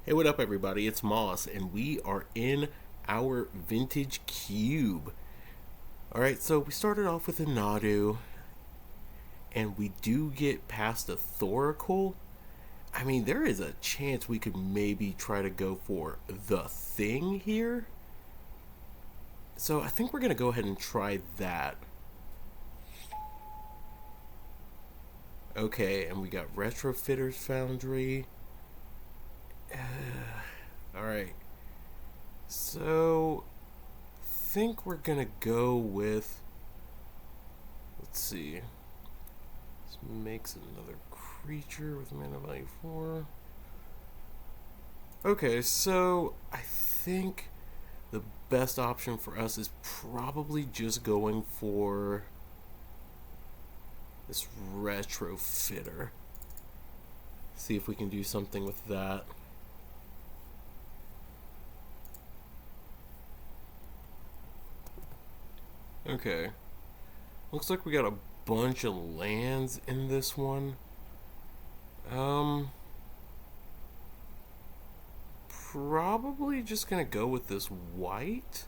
Hey, what up, everybody? It's Moss, and we are in our vintage cube. Alright, so we started off with a Nadu, and we do get past a Thoracle. I mean, there is a chance we could maybe try to go for the thing here. So I think we're going to go ahead and try that. Okay, and we got Retrofitter's Foundry. Alright. So, think we're gonna go with. Let's see. This makes another creature with mana value 4. Okay, so I think the best option for us is probably just going for this retrofitter. See if we can do something with that. Okay. Looks like we got a bunch of lands in this one. Probably just gonna go with this white.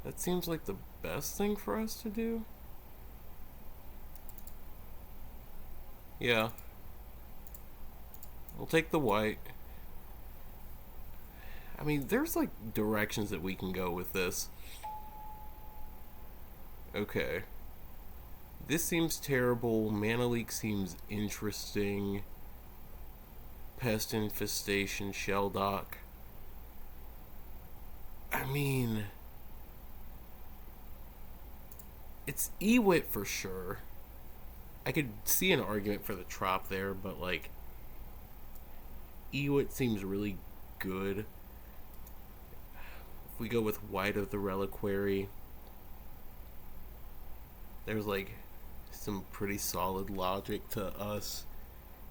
That seems like the best thing for us to do. Yeah. We'll take the white. I mean, there's like directions that we can go with this. Okay. This seems terrible. Mana Leak seems interesting. Pest Infestation, Shelldock. I mean, it's Ewit for sure. I could see an argument for the Trop there, but like, Ewit seems really good. If we go with White of the Reliquary, there's like some pretty solid logic to us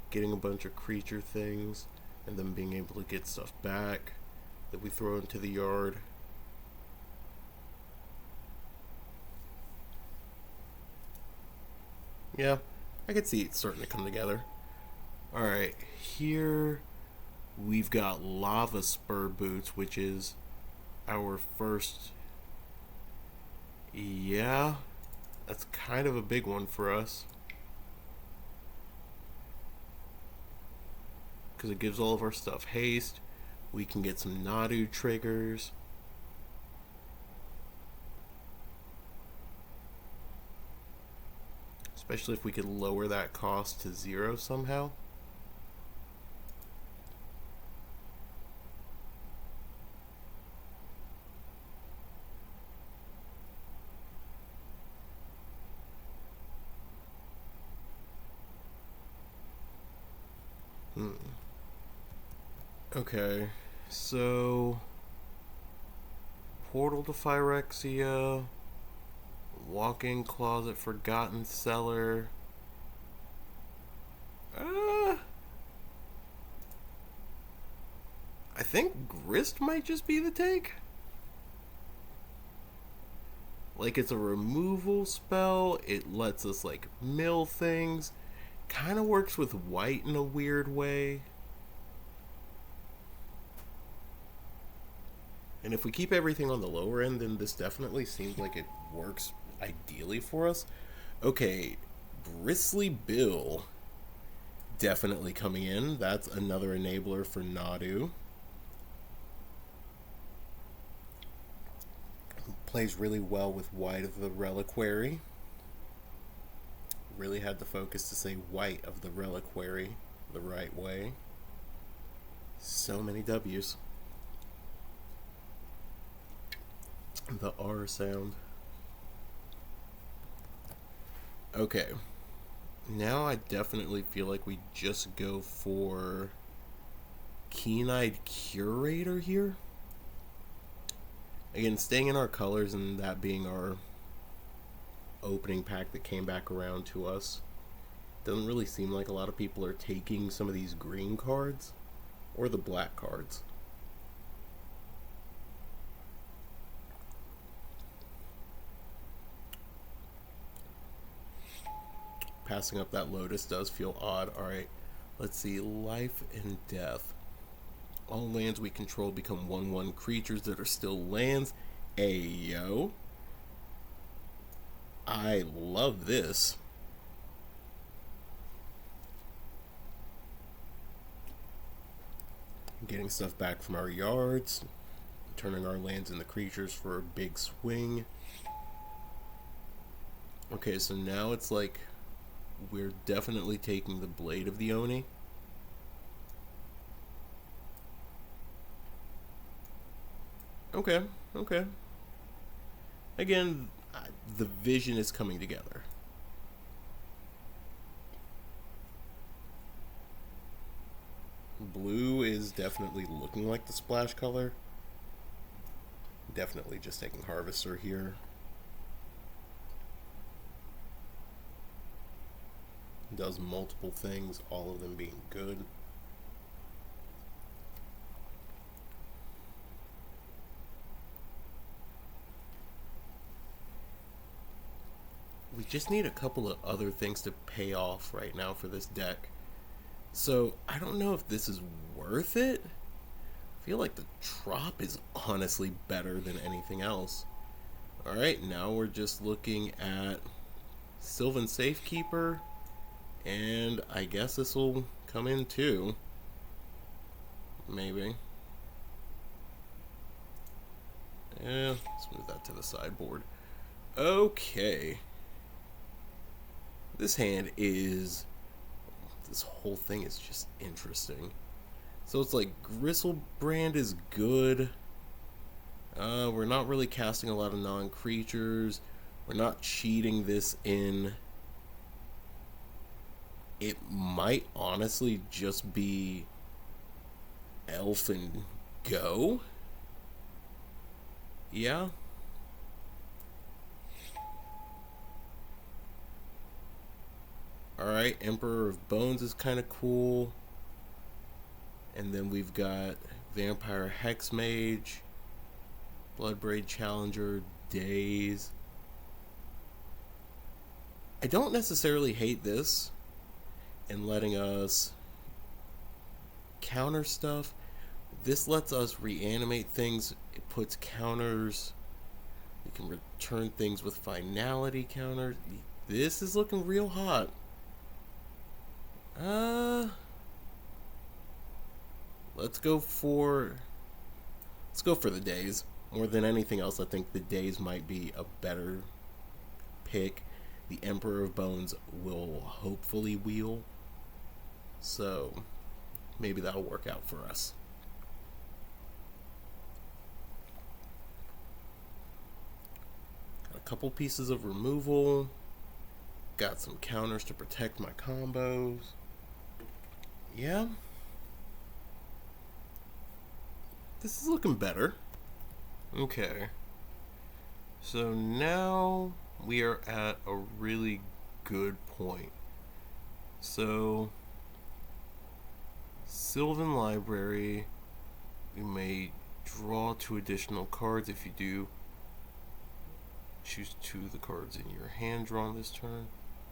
getting a bunch of creature things and then being able to get stuff back that we throw into the yard. Yeah, I could see it starting to come together. Alright, here we've got Lava Spur Boots, which is our first. Yeah, that's kind of a big one for us. Because it gives all of our stuff haste. We can get some Nadu triggers. Especially if we could lower that cost to 0 somehow. Okay, so Portal to Phyrexia, Walk-in Closet, Forgotten Cellar. I think Grist might just be the take. Like, it's a removal spell. It lets us like mill things. Kind of works with white in a weird way. And if we keep everything on the lower end, then this definitely seems like it works ideally for us. Okay, Bristly Bill definitely coming in. That's another enabler for Nadu. Plays really well with White of the Reliquary. Really had to focus to say White of the Reliquary the right way. So many W's. The R sound. Okay. Now I definitely feel like we just go for Keen-Eyed Curator here. Again, staying in our colors and that being our opening pack that came back around to us. Doesn't really seem like a lot of people are taking some of these green cards or the black cards. Passing up that Lotus does feel odd. Alright, let's see. Life and Death. All lands we control become 1/1 creatures that are still lands. Ayo. I love this. Getting stuff back from our yards, turning our lands into creatures for a big swing. Okay, so now it's like we're definitely taking the Blade of the Oni. Okay, okay. Again, the vision is coming together. Blue is definitely looking like the splash color. Definitely just taking Harvester here. Does multiple things, all of them being good. We just need a couple of other things to pay off right now for this deck. So I don't know if this is worth it. I feel like the drop is honestly better than anything else. Alright, now we're just looking at Sylvan Safekeeper, and I guess this will come in too. Maybe. Yeah, let's move that to the sideboard. Okay. This hand is... This whole thing is just interesting. So it's like Gristlebrand is good. We're not really casting a lot of non-creatures. We're not cheating this in. It might honestly just be Elf and Go. Yeah. Alright, Emperor of Bones is kind of cool. And then we've got Vampire Hexmage, Bloodbraid Challenger, Daze. I don't necessarily hate this in letting us counter stuff. This lets us reanimate things. It puts counters. We can return things with finality counters. This is looking real hot. Let's go for the Daze. More than anything else, I think the Daze might be a better pick. The Emperor of Bones will hopefully wheel. So maybe that'll work out for us. Got a couple pieces of removal. Got some counters to protect my combos. Yeah. This is looking better. Okay. So now we are at a really good point. So, Sylvan Library, you may draw 2 additional cards. If you do, choose 2 of the cards in your hand drawn this turn.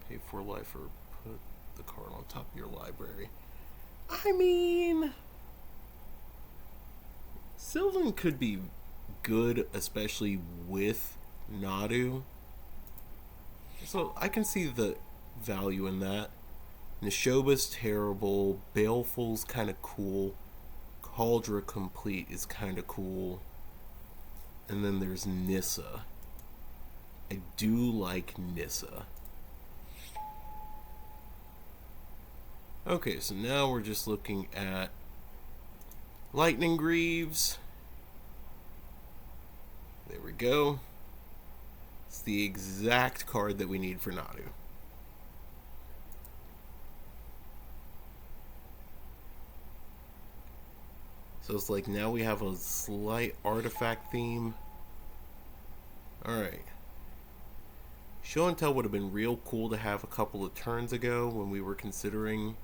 Pay 4 life or put the card on top of your library. I mean, Sylvan could be good, especially with Nadu. So I can see the value in that. Neshoba's terrible. Baleful's kind of cool. Cauldra Complete is kind of cool. And then there's Nissa. I do like Nissa. Okay, so now we're just looking at Lightning Greaves. There we go. It's the exact card that we need for Nadu. So it's like now we have a slight artifact theme. Alright. Show and Tell would have been real cool to have a couple of turns ago when we were considering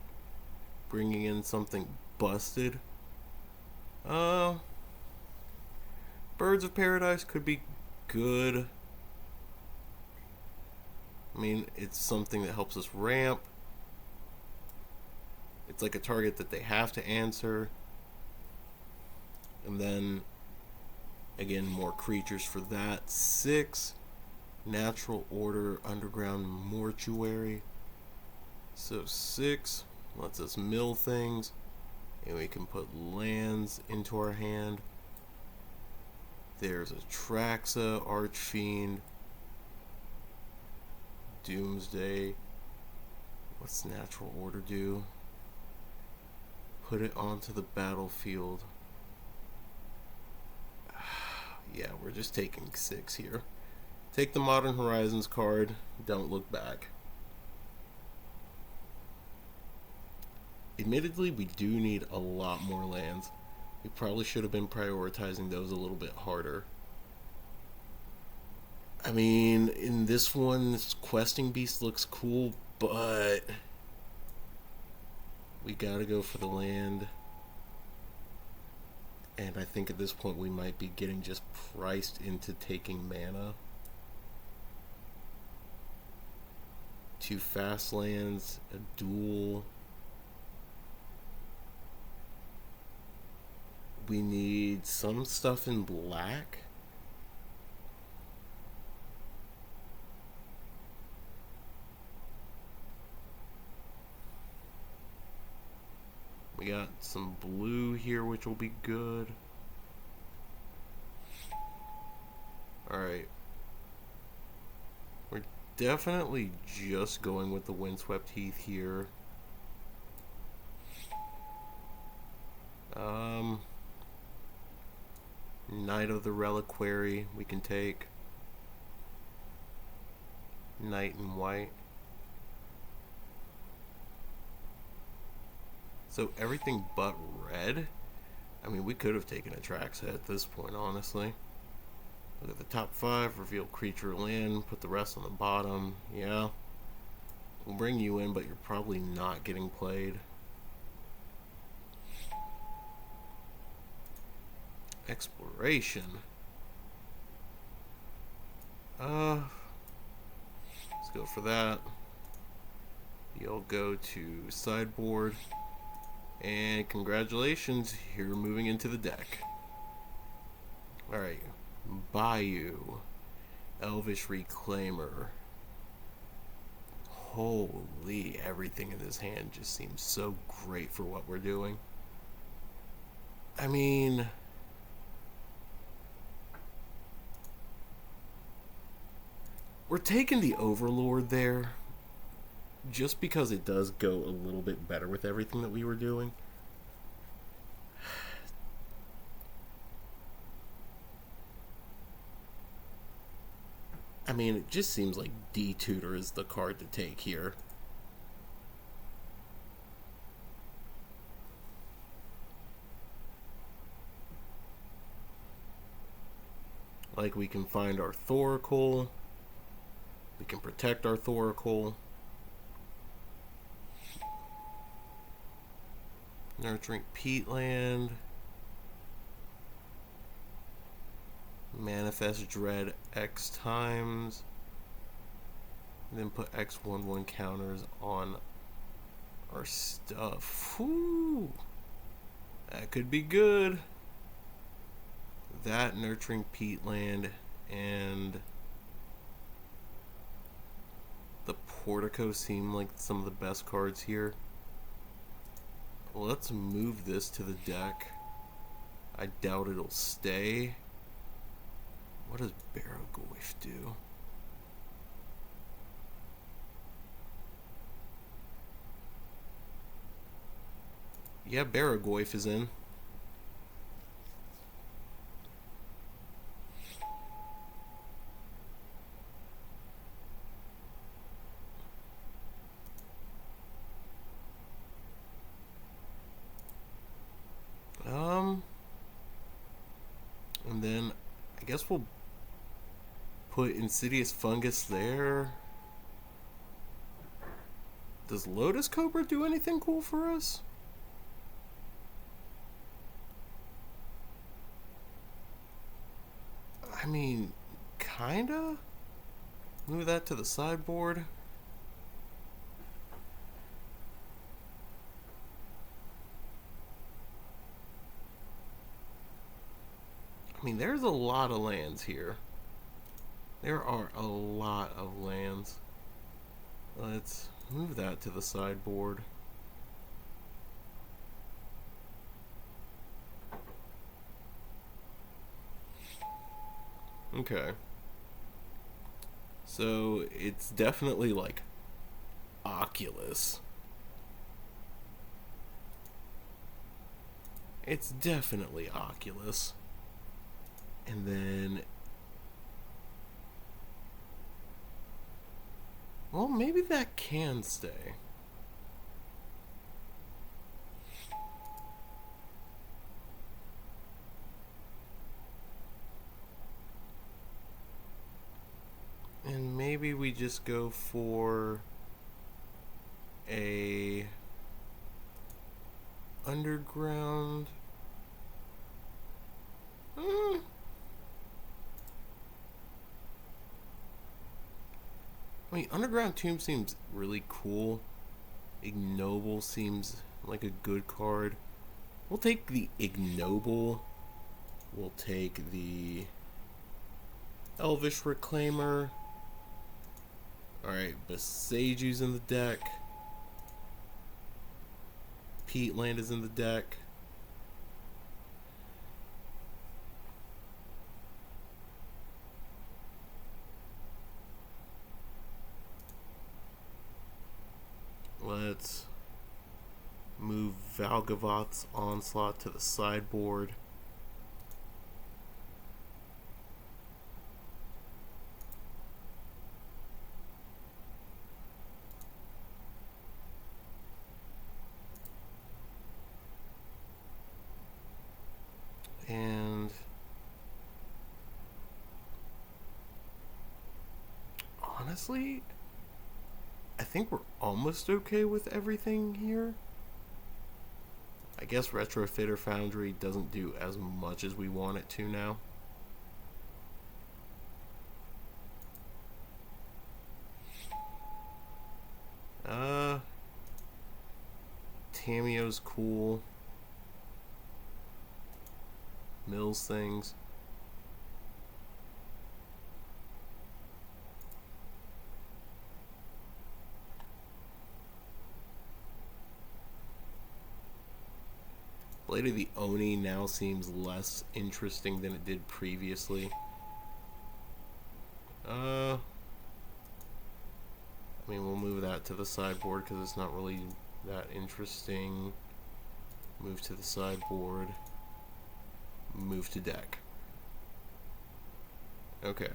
bringing in something busted. Birds of Paradise could be good. I mean, it's something that helps us ramp. It's like a target that they have to answer. And then, again, more creatures for that. 6. Natural Order Underground Mortuary. So 6 lets us mill things. And we can put lands into our hand. There's a Traxa, Archfiend, Doomsday. What's Natural Order do? Put it onto the battlefield. Yeah, we're just taking 6 here. Take the Modern Horizons card. Don't look back. Admittedly, we do need a lot more lands. We probably should have been prioritizing those a little bit harder. I mean, in this one, this Questing Beast looks cool, but we gotta go for the land. And I think at this point we might be getting just priced into taking mana. 2 fast lands, a duel. We need some stuff in black. We got some blue here, which will be good. Alright. We're definitely just going with the Windswept Heath here. Knight of the Reliquary we can take. Knight in white. So everything but red? I mean, we could have taken a Traxa at this point, honestly. Look at the top 5, reveal creature land, put the rest on the bottom. Yeah. We'll bring you in, but you're probably not getting played. Exploration. Let's go for that. You'll go to sideboard. And congratulations, you're moving into the deck. Alright. Bayou. Elvish Reclaimer. Holy, everything in this hand just seems so great for what we're doing. I mean, we're taking the Overlord there just because it does go a little bit better with everything that we were doing. I mean, it just seems like D-Tutor is the card to take here. Like, we can find our Thoracle. We can protect our Thoracle. Nurturing Peatland. Manifest Dread X times. And then put X/1/1 counters on our stuff. Whew. That could be good. That, Nurturing Peatland, and the Portico seem like some of the best cards here. Let's move this to the deck. I doubt it'll stay. What does Barrogoyf do? Yeah, Barrogoyf is in. And then I guess we'll put Insidious Fungus there. Does Lotus Cobra do anything cool for us? I mean, kinda. Move that to the sideboard. I mean, there's a lot of lands here. There are a lot of lands. Let's move that to the sideboard. Okay. So it's definitely like Oculus. It's definitely Oculus. And then, well, maybe that can stay. And maybe we just go for a underground. I mean, Underground Tomb seems really cool. Ignoble seems like a good card. We'll take the Ignoble. We'll take the Elvish Reclaimer. Alright, Besaju's in the deck. Peatland is in the deck. Let's move Valgavoth's Onslaught to the sideboard. And honestly, I think we're almost okay with everything here. I guess Retrofitter Foundry doesn't do as much as we want it to now. Tameo's cool. Mills things. Blade of the Oni now seems less interesting than it did previously. I mean, we'll move that to the sideboard because it's not really that interesting. Move to the sideboard. Move to deck. Okay.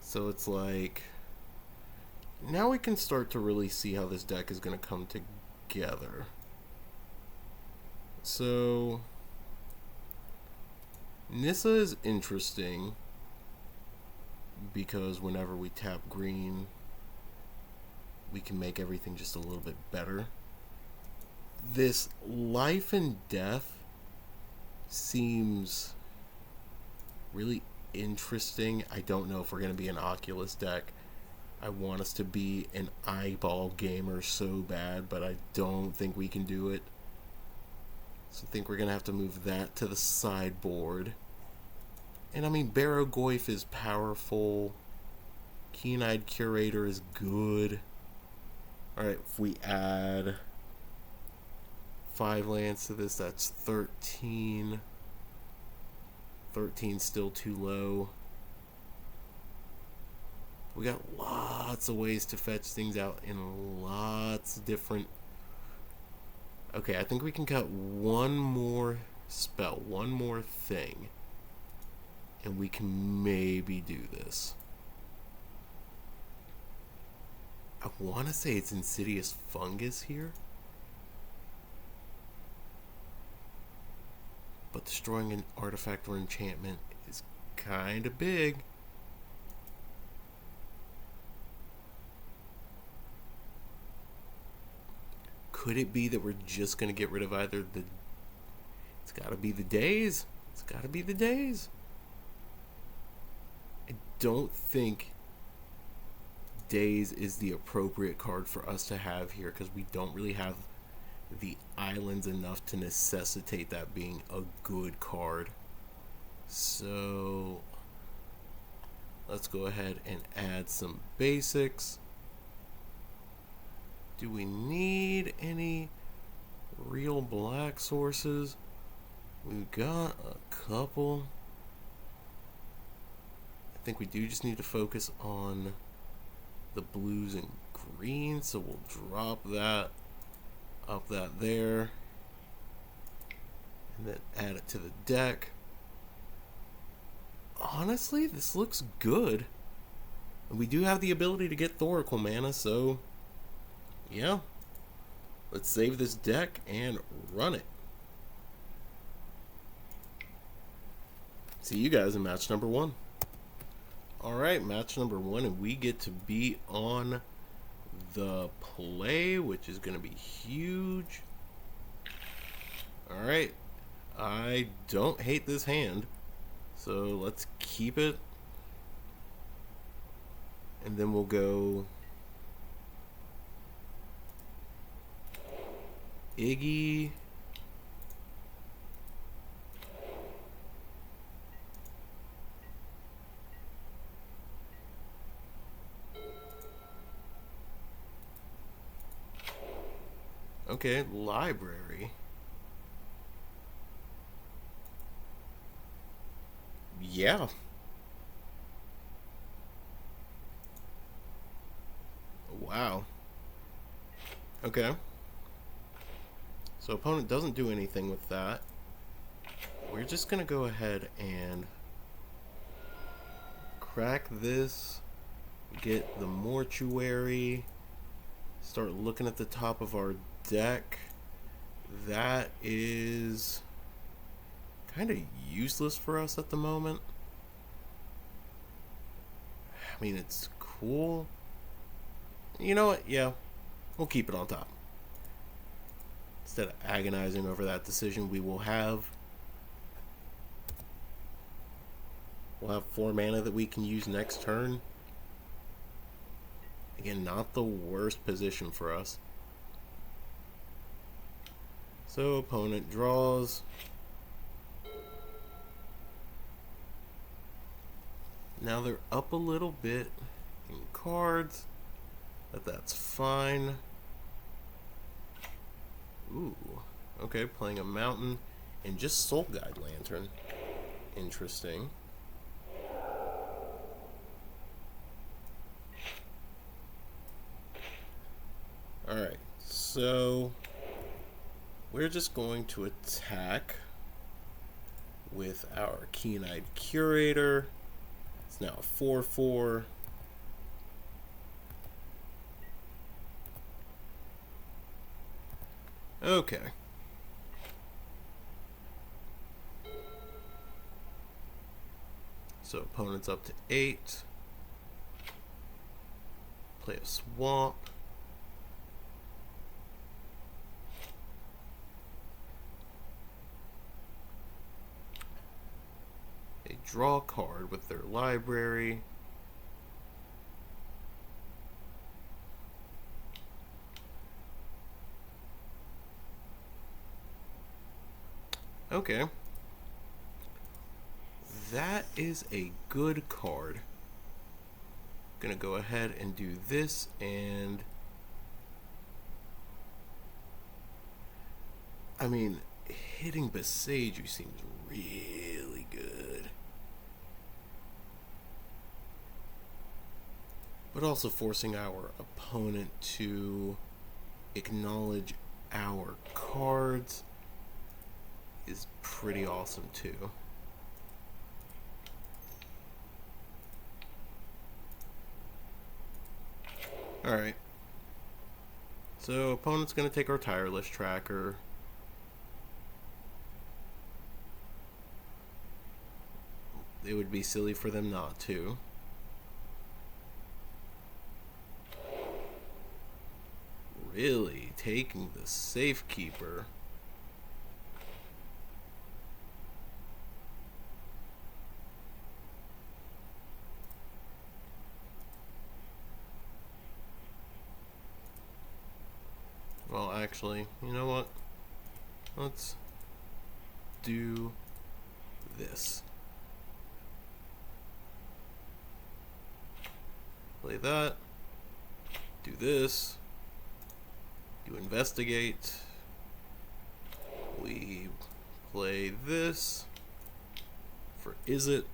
So it's like, now we can start to really see how this deck is going to come together. So Nissa is interesting because whenever we tap green, we can make everything just a little bit better. This Life and Death seems really interesting. I don't know if we're going to be an Oculus deck. I want us to be an eyeball gamer so bad, but I don't think we can do it. So I think we're going to have to move that to the sideboard. And I mean, Barrow-Goyf is powerful. Keen-Eyed Curator is good. Alright, if we add 5 lands to this, that's 13. 13's still too low. We got lots of ways to fetch things out in lots of different... Okay, I think we can cut one more spell, one more thing, and we can maybe do this. I want to say it's Insidious Fungus here, but destroying an artifact or enchantment is kind of big. Could it be that we're just going to get rid of either the... It's got to be the Daze. It's got to be the Daze. I don't think Daze is the appropriate card for us to have here because we don't really have the islands enough to necessitate that being a good card. So let's go ahead and add some basics. Do we need any real black sources? We've got a couple. I think we do just need to focus on the blues and greens, so we'll drop that up that there and then add it to the deck. Honestly, this looks good. We do have the ability to get Thoracle mana, so yeah, let's save this deck and run it. See you guys in match number 1. Alright, match number 1, and we get to be on the play, which is going to be huge. Alright, I don't hate this hand, so let's keep it. And then we'll go Iggy. Okay, library. Yeah. Wow. Okay. So opponent doesn't do anything with that. We're just going to go ahead and crack this, get the mortuary, start looking at the top of our deck. That is kind of useless for us at the moment. I mean, it's cool. You know what? Yeah, we'll keep it on top. Instead of agonizing over that decision, we'll have 4 mana that we can use next turn. Again, not the worst position for us. So opponent draws. Now they're up a little bit in cards, but that's fine. Ooh, okay, playing a mountain and just Soul Guide Lantern. Interesting. Alright, so we're just going to attack with our Keen-Eyed Curator. It's now a 4/4. Okay. So opponent's up to 8. Play a swamp. They draw a card with their library. Okay. That is a good card. Gonna go ahead and do this, and I mean, hitting Beseiju seems really good. But also forcing our opponent to acknowledge our cards is pretty awesome too. Alright. So opponent's going to take our Tireless Tracker. It would be silly for them not to. Really? Taking the Safekeeper? Well, Well, actually, you know what? Let's do this. Play that. Do this. Do investigate. We play this for is it.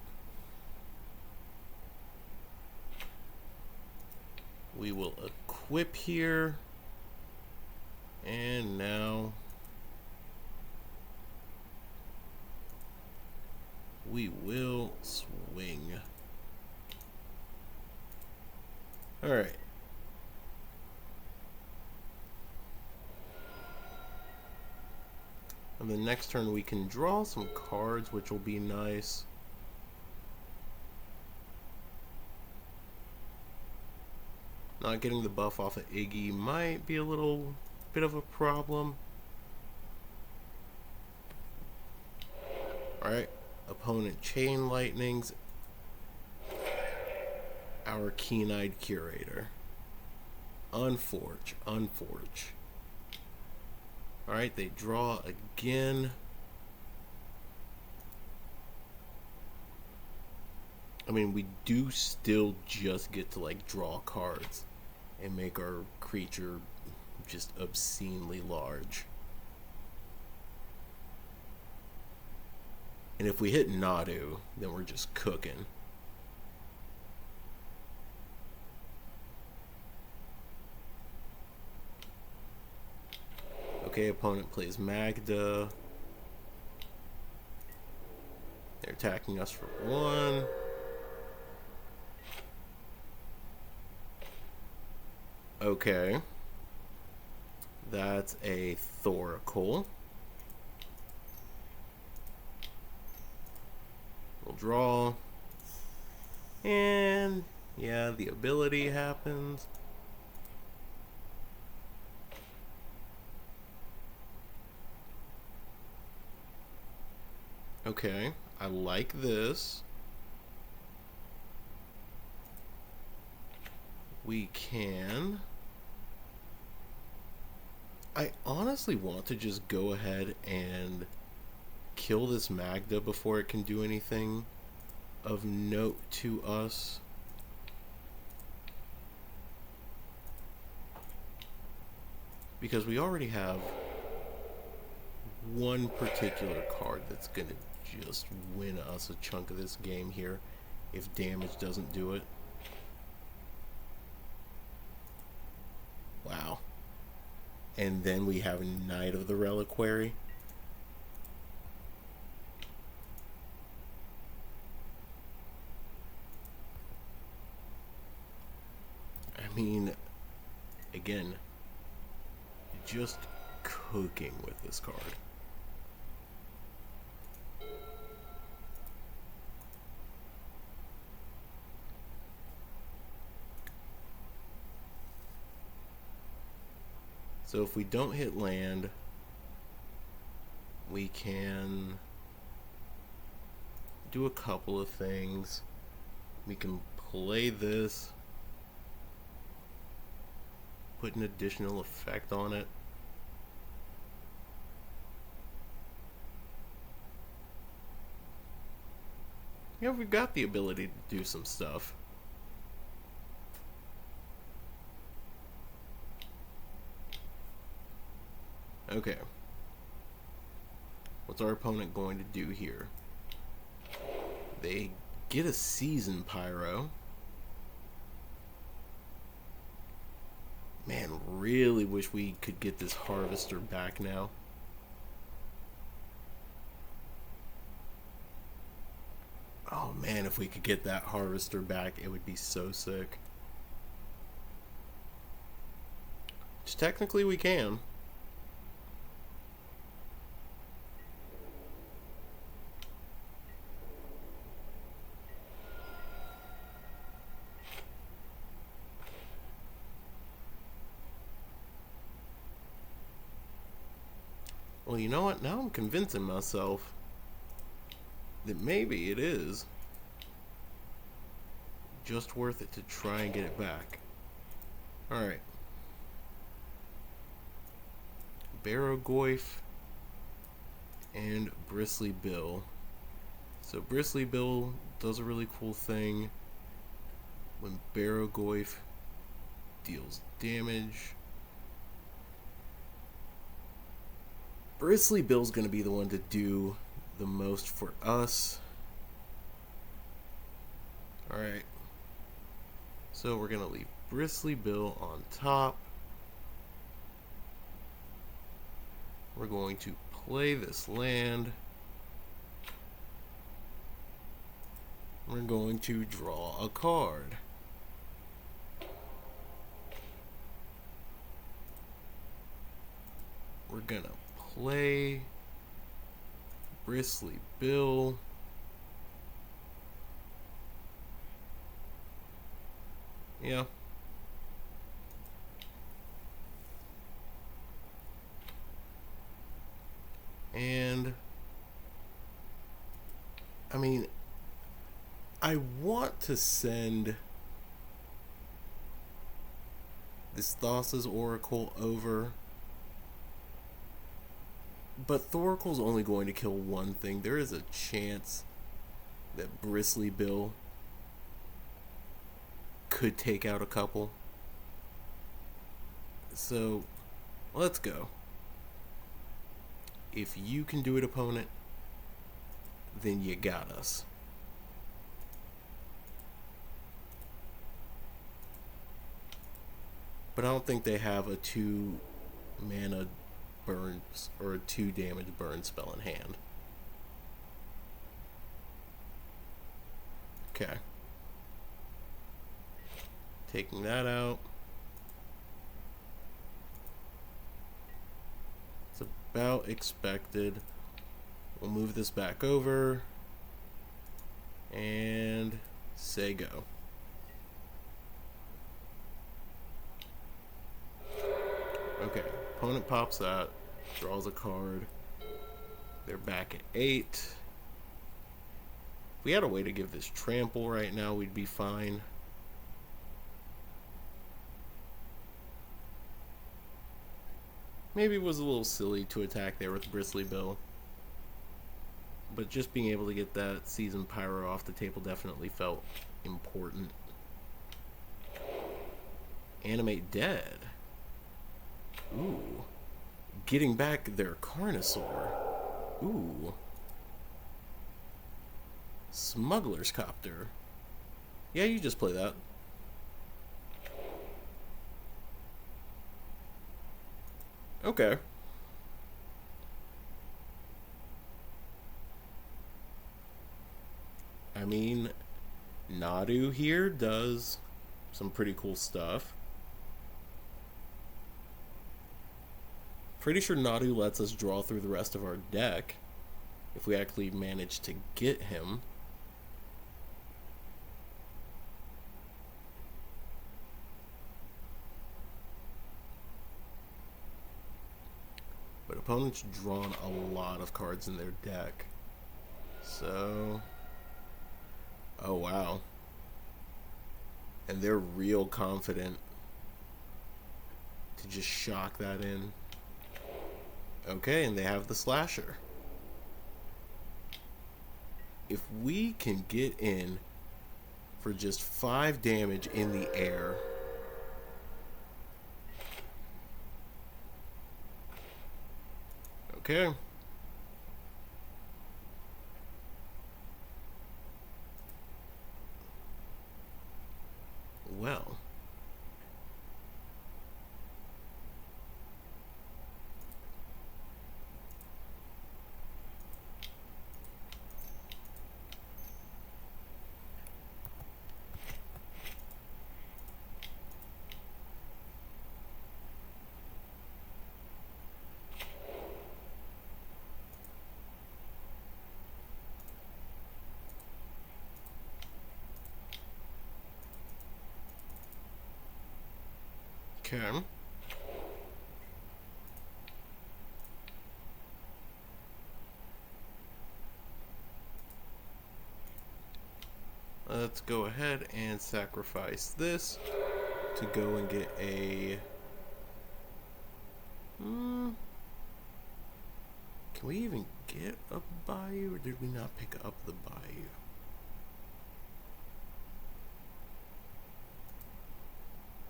We will equip here. And now we will swing. Alright. And the next turn we can draw some cards, which will be nice. Not getting the buff off of Iggy might be a little bit of a problem. Alright, opponent Chain Lightnings. Our Keen-Eyed Curator. Unforge, unforge. Alright, they draw again. I mean, we do still just get to, like, draw cards and make our creature just obscenely large. And if we hit Nadu, then we're just cooking. Okay, opponent plays Magda. They're attacking us for 1. Okay. That's a Thoracle. We'll draw. And yeah, the ability happens. Okay, I like this. We can... I honestly want to just go ahead and kill this Magda before it can do anything of note to us. Because we already have one particular card that's going to just win us a chunk of this game here if damage doesn't do it. Wow. And then we have Knight of the Reliquary. I mean, again, just cooking with this card. So if we don't hit land, we can do a couple of things. We can play this, put an additional effect on it. Yeah, we've got the ability to do some stuff. Okay. What's our opponent going to do here? They get a Season Pyro. Man, really wish we could get this Harvester back now. Oh man, if we could get that Harvester back, it would be so sick. Which technically we can. Well, you know what? Now I'm convincing myself that maybe it is just worth it to try and get it back. Alright. Barragoyf and Bristly Bill. So Bristly Bill does a really cool thing when Barragoyf deals damage. Bristly Bill's going to be the one to do the most for us. Alright. So we're going to leave Bristly Bill on top. We're going to play this land. We're going to draw a card. We're gonna play Bristly Bill. Yeah. And I mean, I want to send this Thassa's Oracle over, but Thoracle's only going to kill one thing. There is a chance that Bristly Bill could take out a couple. So, let's go. If you can do it, opponent, then you got us. But I don't think they have a 2 mana burn or a 2 damage burn spell in hand. Okay. Taking that out. It's about expected. We'll move this back over and say go. Okay, opponent pops that, draws a card. They're back at 8. If we had a way to give this trample right now, we'd be fine. Maybe it was a little silly to attack there with Bristly Bill, but just being able to get that Seasoned Pyro off the table definitely felt important. Animate Dead. Ooh. Getting back their Carnosaur. Ooh. Smuggler's Copter. Yeah, you just play that. Okay. I mean, Nadu here does some pretty cool stuff. Pretty sure Nadu lets us draw through the rest of our deck if we actually manage to get him. But opponents drawn a lot of cards in their deck. So, oh wow. And they're real confident to just shock that in. Okay, and they have the Slasher. If we can get in for just 5 damage in the air, okay. Well. Okay. Let's go ahead and sacrifice this to go and get a Can we even get a bayou, or did we not pick up the bayou?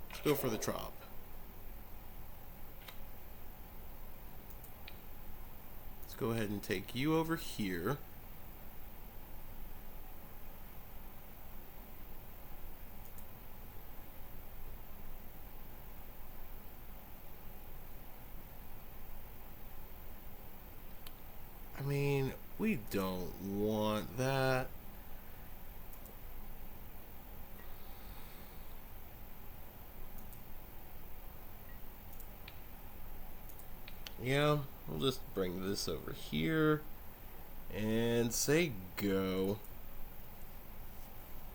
Let's go for the trop. Let's go ahead and take you over here. I mean, we don't want that. Yeah, we'll just bring this over here and say go.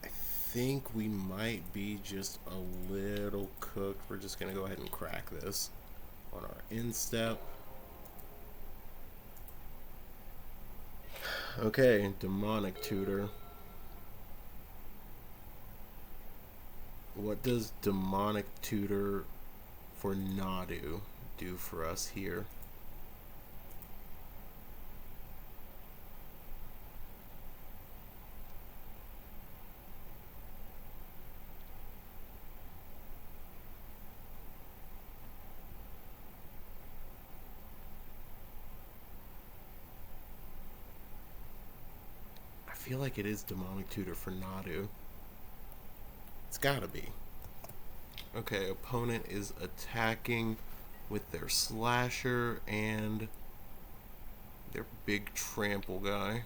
I think we might be just a little cooked. We're just going to go ahead and crack this on our instep. Okay, demonic tutor. What does demonic tutor for Nadu do for us here? I feel like it is demonic tutor for Nadu. It's gotta be. Okay, opponent is attacking with their slasher and their big trample guy.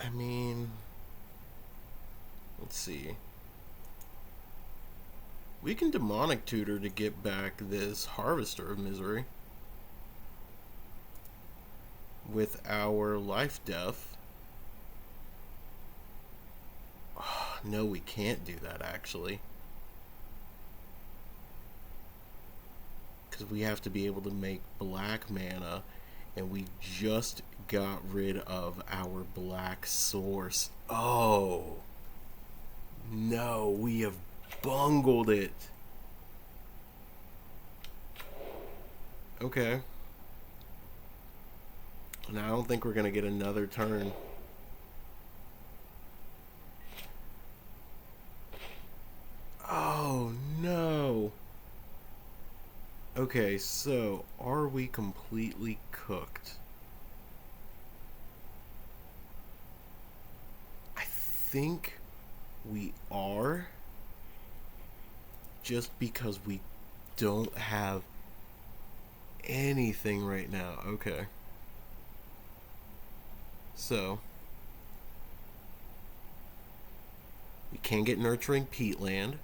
I mean, let's see. We can demonic tutor to get back this harvester of misery with our life death. Oh, no, we can't do that actually, because we have to be able to make black mana, and we just got rid of our black source. Oh no, we have bungled it. Okay. And I don't think we're gonna get another turn. Oh no. Okay, so are we completely cooked? I think we are, just because we don't have anything right now. Okay. So we can get nurturing peatland.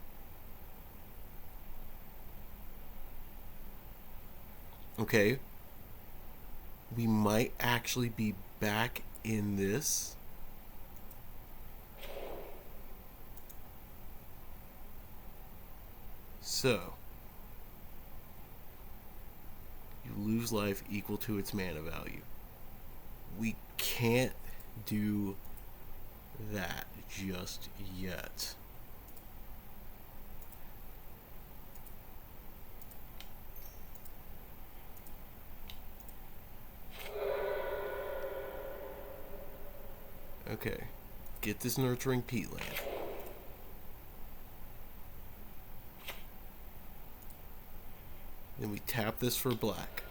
Okay. We might actually be back in this. So you lose life equal to its mana value. We can't do that just yet. Okay, get this nurturing peatland. Then we tap this for black.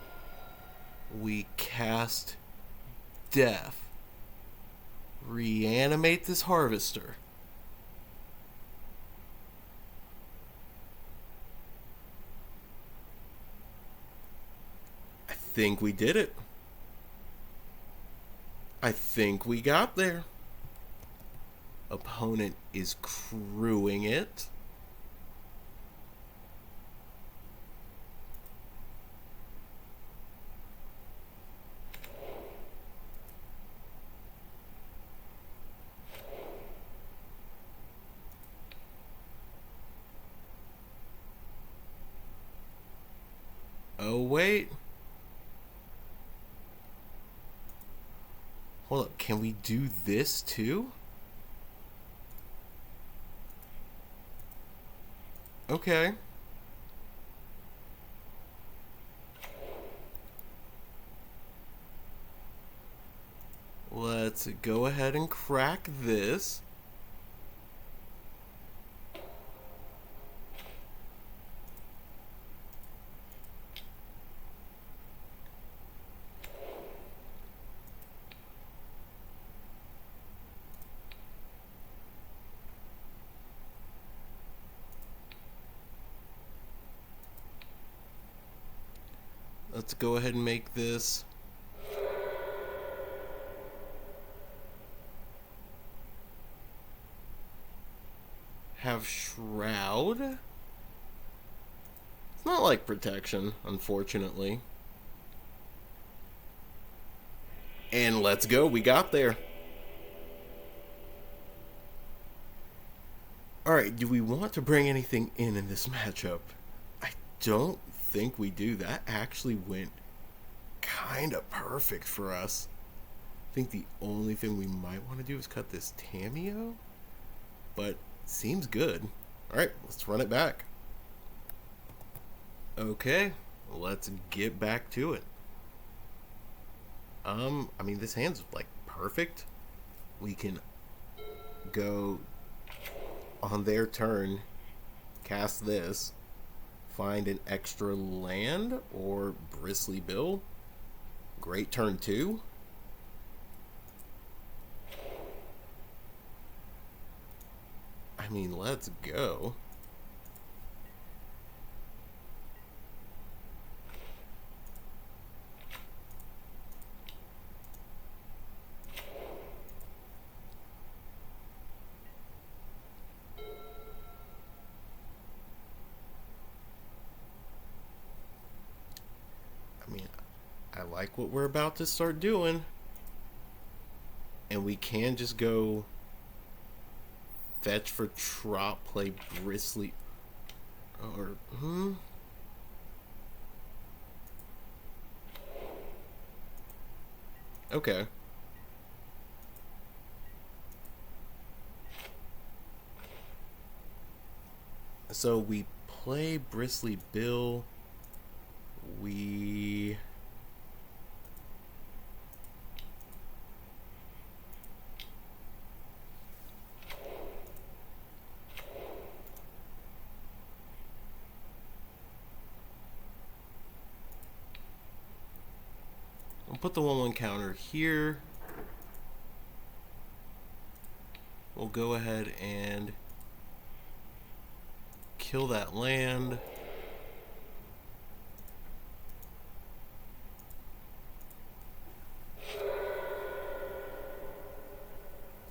We cast Death. Reanimate this harvester. I think we did it. I think we got there. Opponent is crewing it. Oh, wait. Hold up. Can we do this too? Okay. Let's go ahead and crack this. Let's go ahead and make this. Have Shroud. It's not like protection, unfortunately. And let's go. We got there. Alright, do we want to bring anything in this matchup? I don't think we do. That actually went kind of perfect for us. I think the only thing we might want to do is cut this Tameo. But seems good. Alright, let's run it back. Okay, let's get back to it. I mean, this hand's like perfect. We can go on their turn, cast this, find an extra land or Bristly Bill. Great turn 2. I mean, let's go. I mean, I like what we're about to start doing. And we can just go fetch for Trop, play Bristly. Or, Okay. So we play Bristly Bill. We... I'll put the 1/1 counter here. We'll go ahead and kill that land.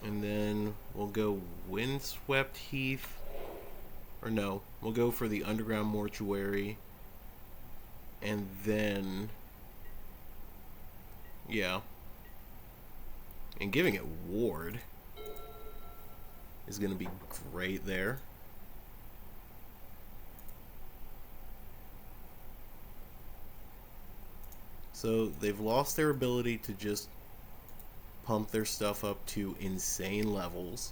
And then we'll go Windswept Heath. Or no, we'll go for the Underground Mortuary. And then... yeah. And giving it Ward is going to be great there. So they've lost their ability to just pump their stuff up to insane levels.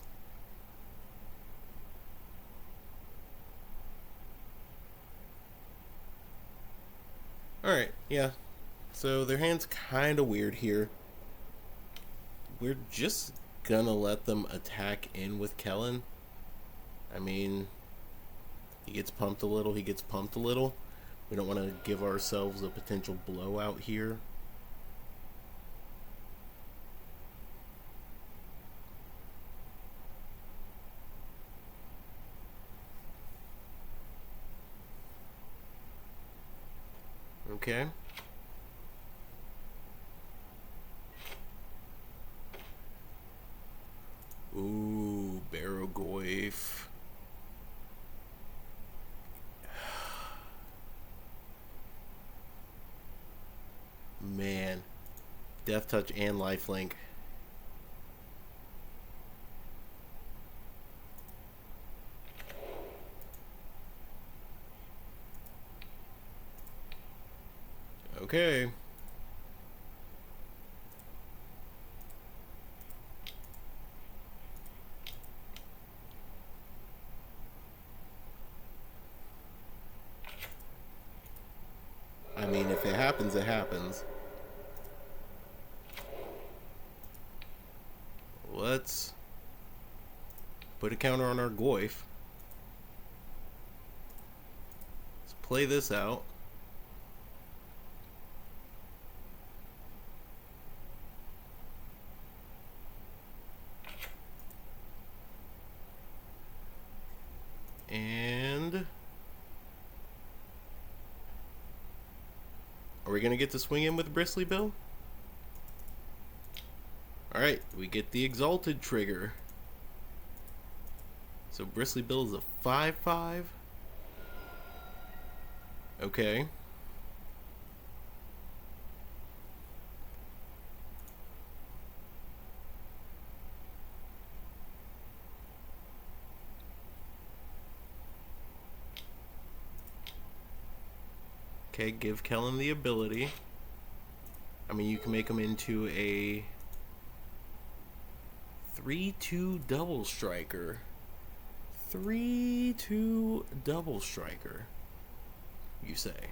Alright, yeah. So their hand's kind of weird here. We're just gonna let them attack in with Kellen. I mean, he gets pumped a little, he gets pumped a little. We don't want to give ourselves a potential blowout here. Okay. Ooh, Barogoyf. Man. Death Touch and Lifelink. Okay. I mean, if it happens, it happens. Let's put a counter on our Goyf. Let's play this out. And are we gonna get to swing in with Bristly Bill? Alright, we get the Exalted trigger. So Bristly Bill is a 5/5. Okay. Okay, give Kellen the ability. I mean, you can make him into a 3/2 double striker. 3/2 double striker, you say?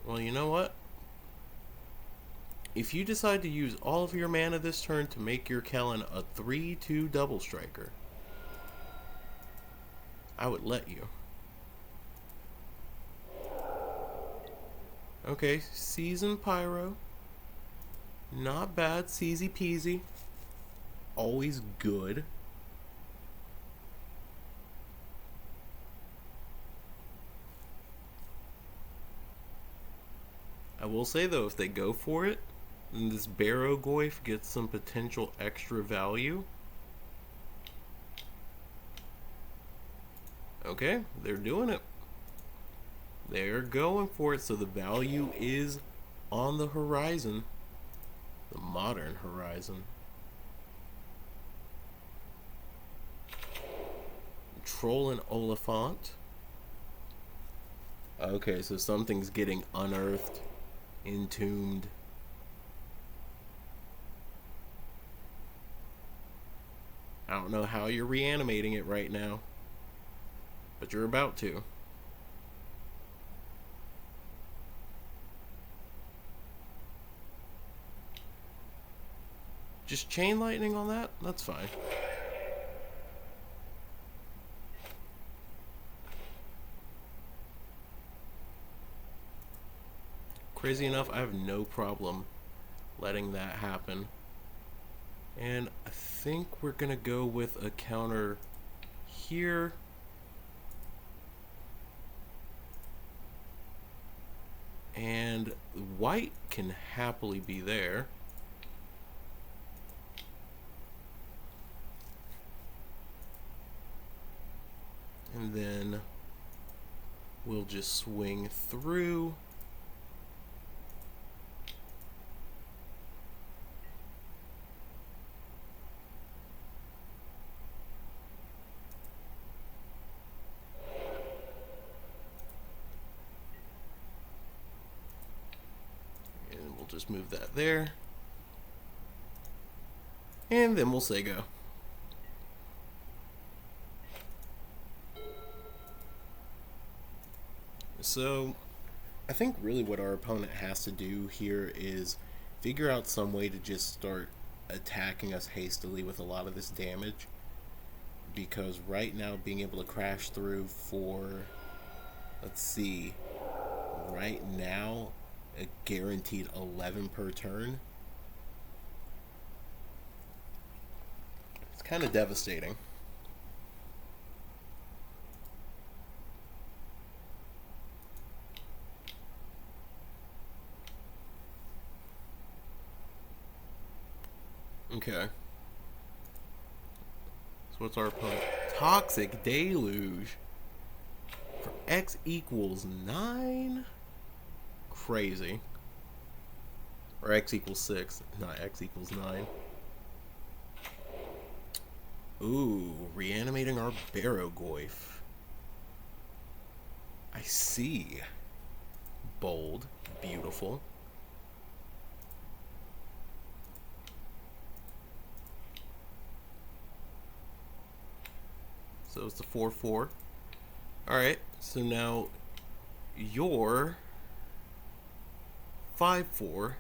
Well, you know what? If you decide to use all of your mana this turn to make your Kellen a 3/2 double striker, I would let you. Okay, Season Pyro. Not bad, easy peasy. Always good. I will say though, if they go for it, and this Barrow Goyf gets some potential extra value. Okay, they're doing it. They're going for it, so the value is on the horizon. The modern horizon. Troll and Oliphant. Okay, so something's getting unearthed, entombed. I don't know how you're reanimating it right now, but you're about to. Just chain lightning on that? That's fine. Crazy enough, I have no problem letting that happen. And I think we're gonna go with a counter here. And white can happily be there. And then we'll just swing through. And we'll just move that there. And then we'll say go. So, I think really what our opponent has to do here is figure out some way to just start attacking us hastily with a lot of this damage. Because right now, being able to crash through for, let's see, right now, a guaranteed 11 per turn. It's kind of devastating. Okay. So what's our opponent? Toxic Deluge. For X equals 9? Crazy. Or X equals 6, not X equals 9. Ooh, reanimating our Barrogoyf. I see. Bold. Beautiful. So it's the 4/4. Alright, so now your 5/4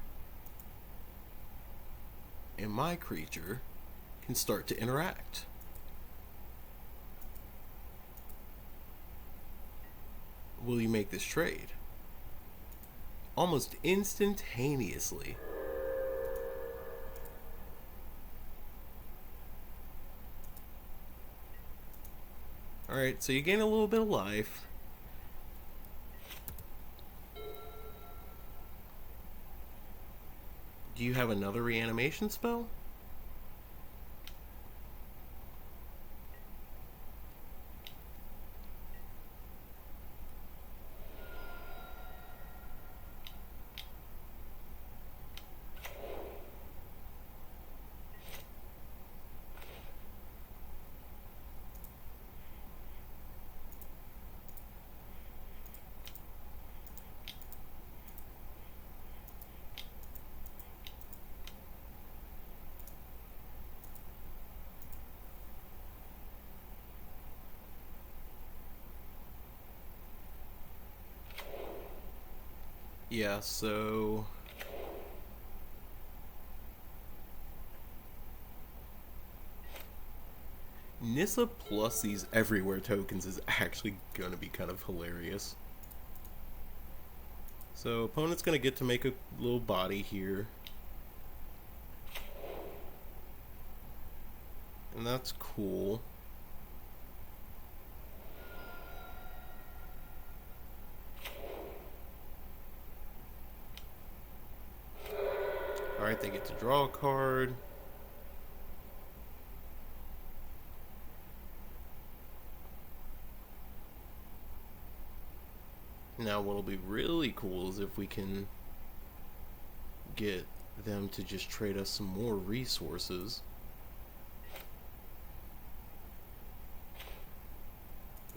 and my creature can start to interact. Will you make this trade? Almost instantaneously. Alright, so you gain a little bit of life. Do you have another reanimation spell? Yeah, so Nissa plus these everywhere tokens is actually gonna be kind of hilarious. So opponent's gonna get to make a little body here. And that's cool. Alright, they get to draw a card. Now what'll be really cool is if we can get them to just trade us some more resources.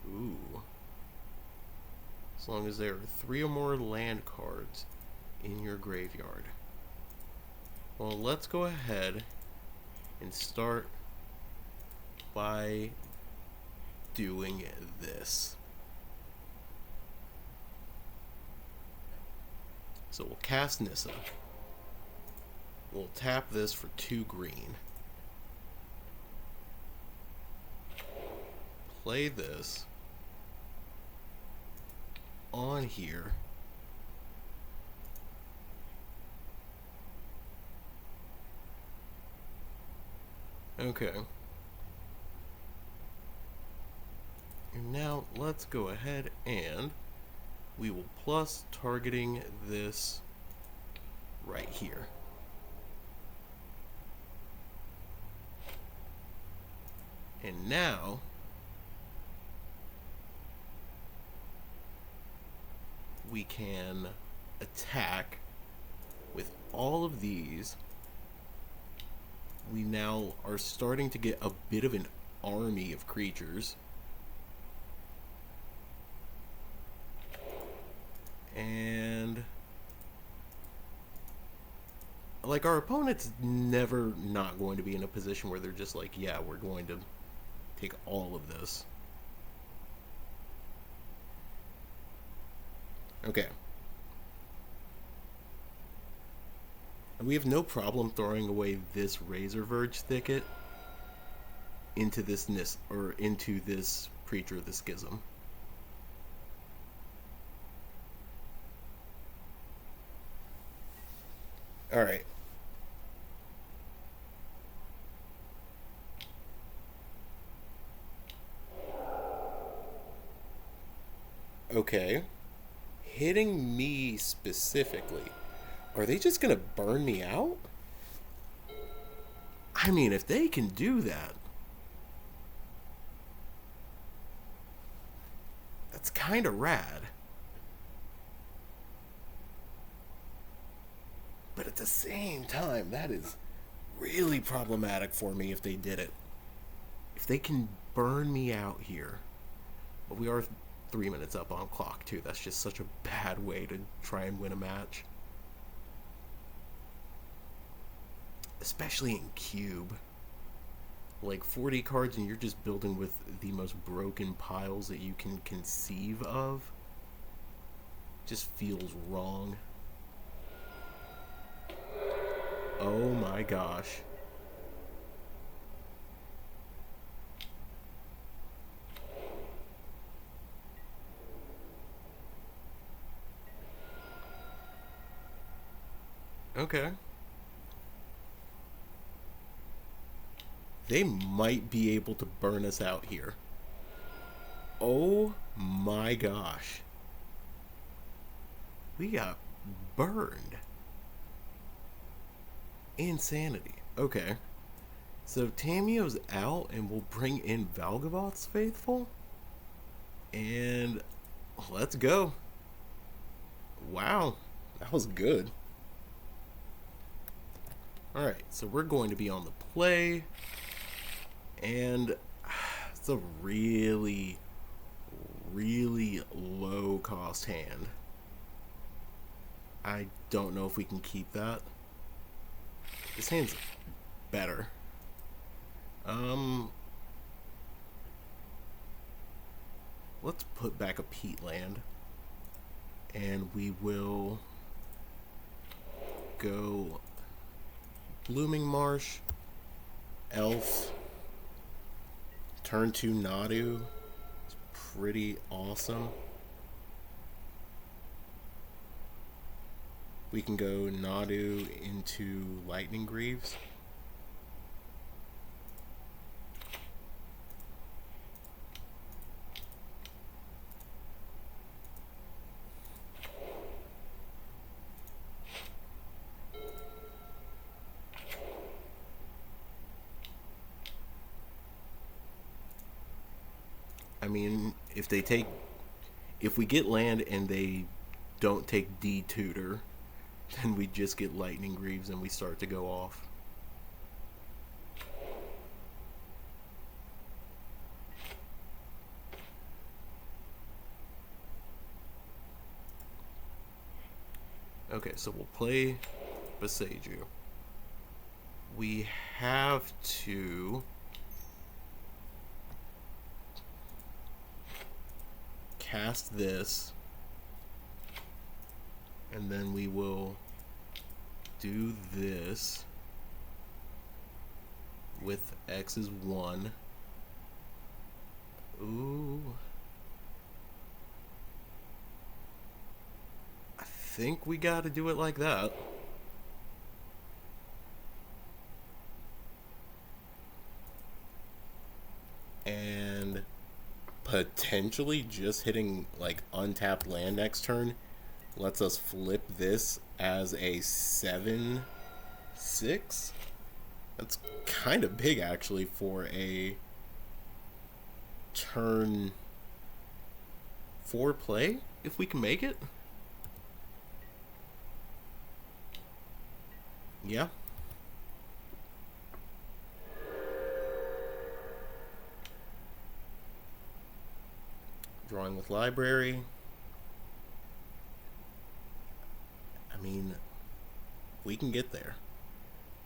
Ooh. As long as there are 3 or more land cards in your graveyard. Well, let's go ahead and start by doing this. So we'll cast Nissa. We'll tap this for 2 green. Play this on here. Okay. And now let's go ahead and we will plus targeting this right here. And now we can attack with all of these. We now are starting to get a bit of an army of creatures. And like, our opponent's never not going to be in a position where they're just like, yeah, we're going to take all of this. Okay. And we have no problem throwing away this Razor Verge Thicket into this into this Preacher of the Schism. Alright. Okay. Hitting me specifically. Are they just gonna burn me out? I mean, if they can do that, that's kind of rad. But at the same time, that is really problematic for me if they did it. if they can burn me out here, but we are 3 minutes up on clock too. That's just such a bad way to try and win a match, especially in cube. Like 40 cards and you're just building with the most broken piles that you can conceive of. Just feels wrong. Oh my gosh. Okay. They might be able to burn us out here. Oh my gosh. We got burned. Insanity. Okay. So Tamio's out and we'll bring in Valgavoth's Faithful. And let's go. Wow. That was good. Alright, so we're going to be on the play. And it's a really, really low cost hand. I don't know if we can keep that. This hand's better. Let's put back a peat land. And we will go Blooming Marsh, Elf, turn 2 Nadu. It's pretty awesome. We can go Nadu into Lightning Greaves. I mean, if we get land and they don't take D-Tutor, then we just get Lightning Greaves and we start to go off. Okay, so we'll play Boseiju. We have to cast this, and then we will do this with X is 1. Ooh. I think we gotta do it like that. And potentially just hitting like untapped land next turn lets us flip this as a 7/6. That's kind of big actually for a turn 4 play, if we can make it. Yeah. Drawing with library. I mean, we can get there.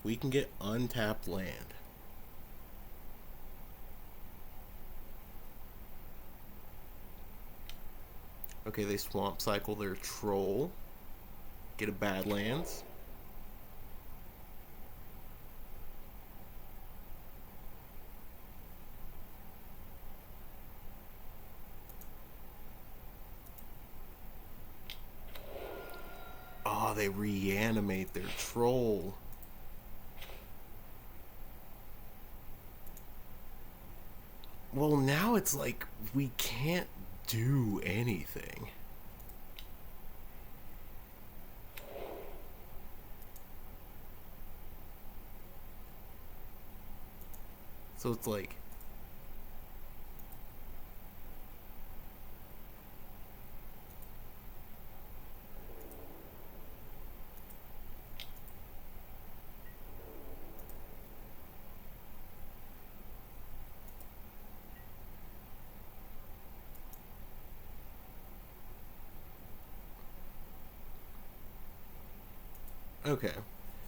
We can get untapped land. Okay, they swamp cycle their troll. Get a Badlands. Oh, they reanimate their troll. Well, now it's like we can't do anything. So it's like, Okay.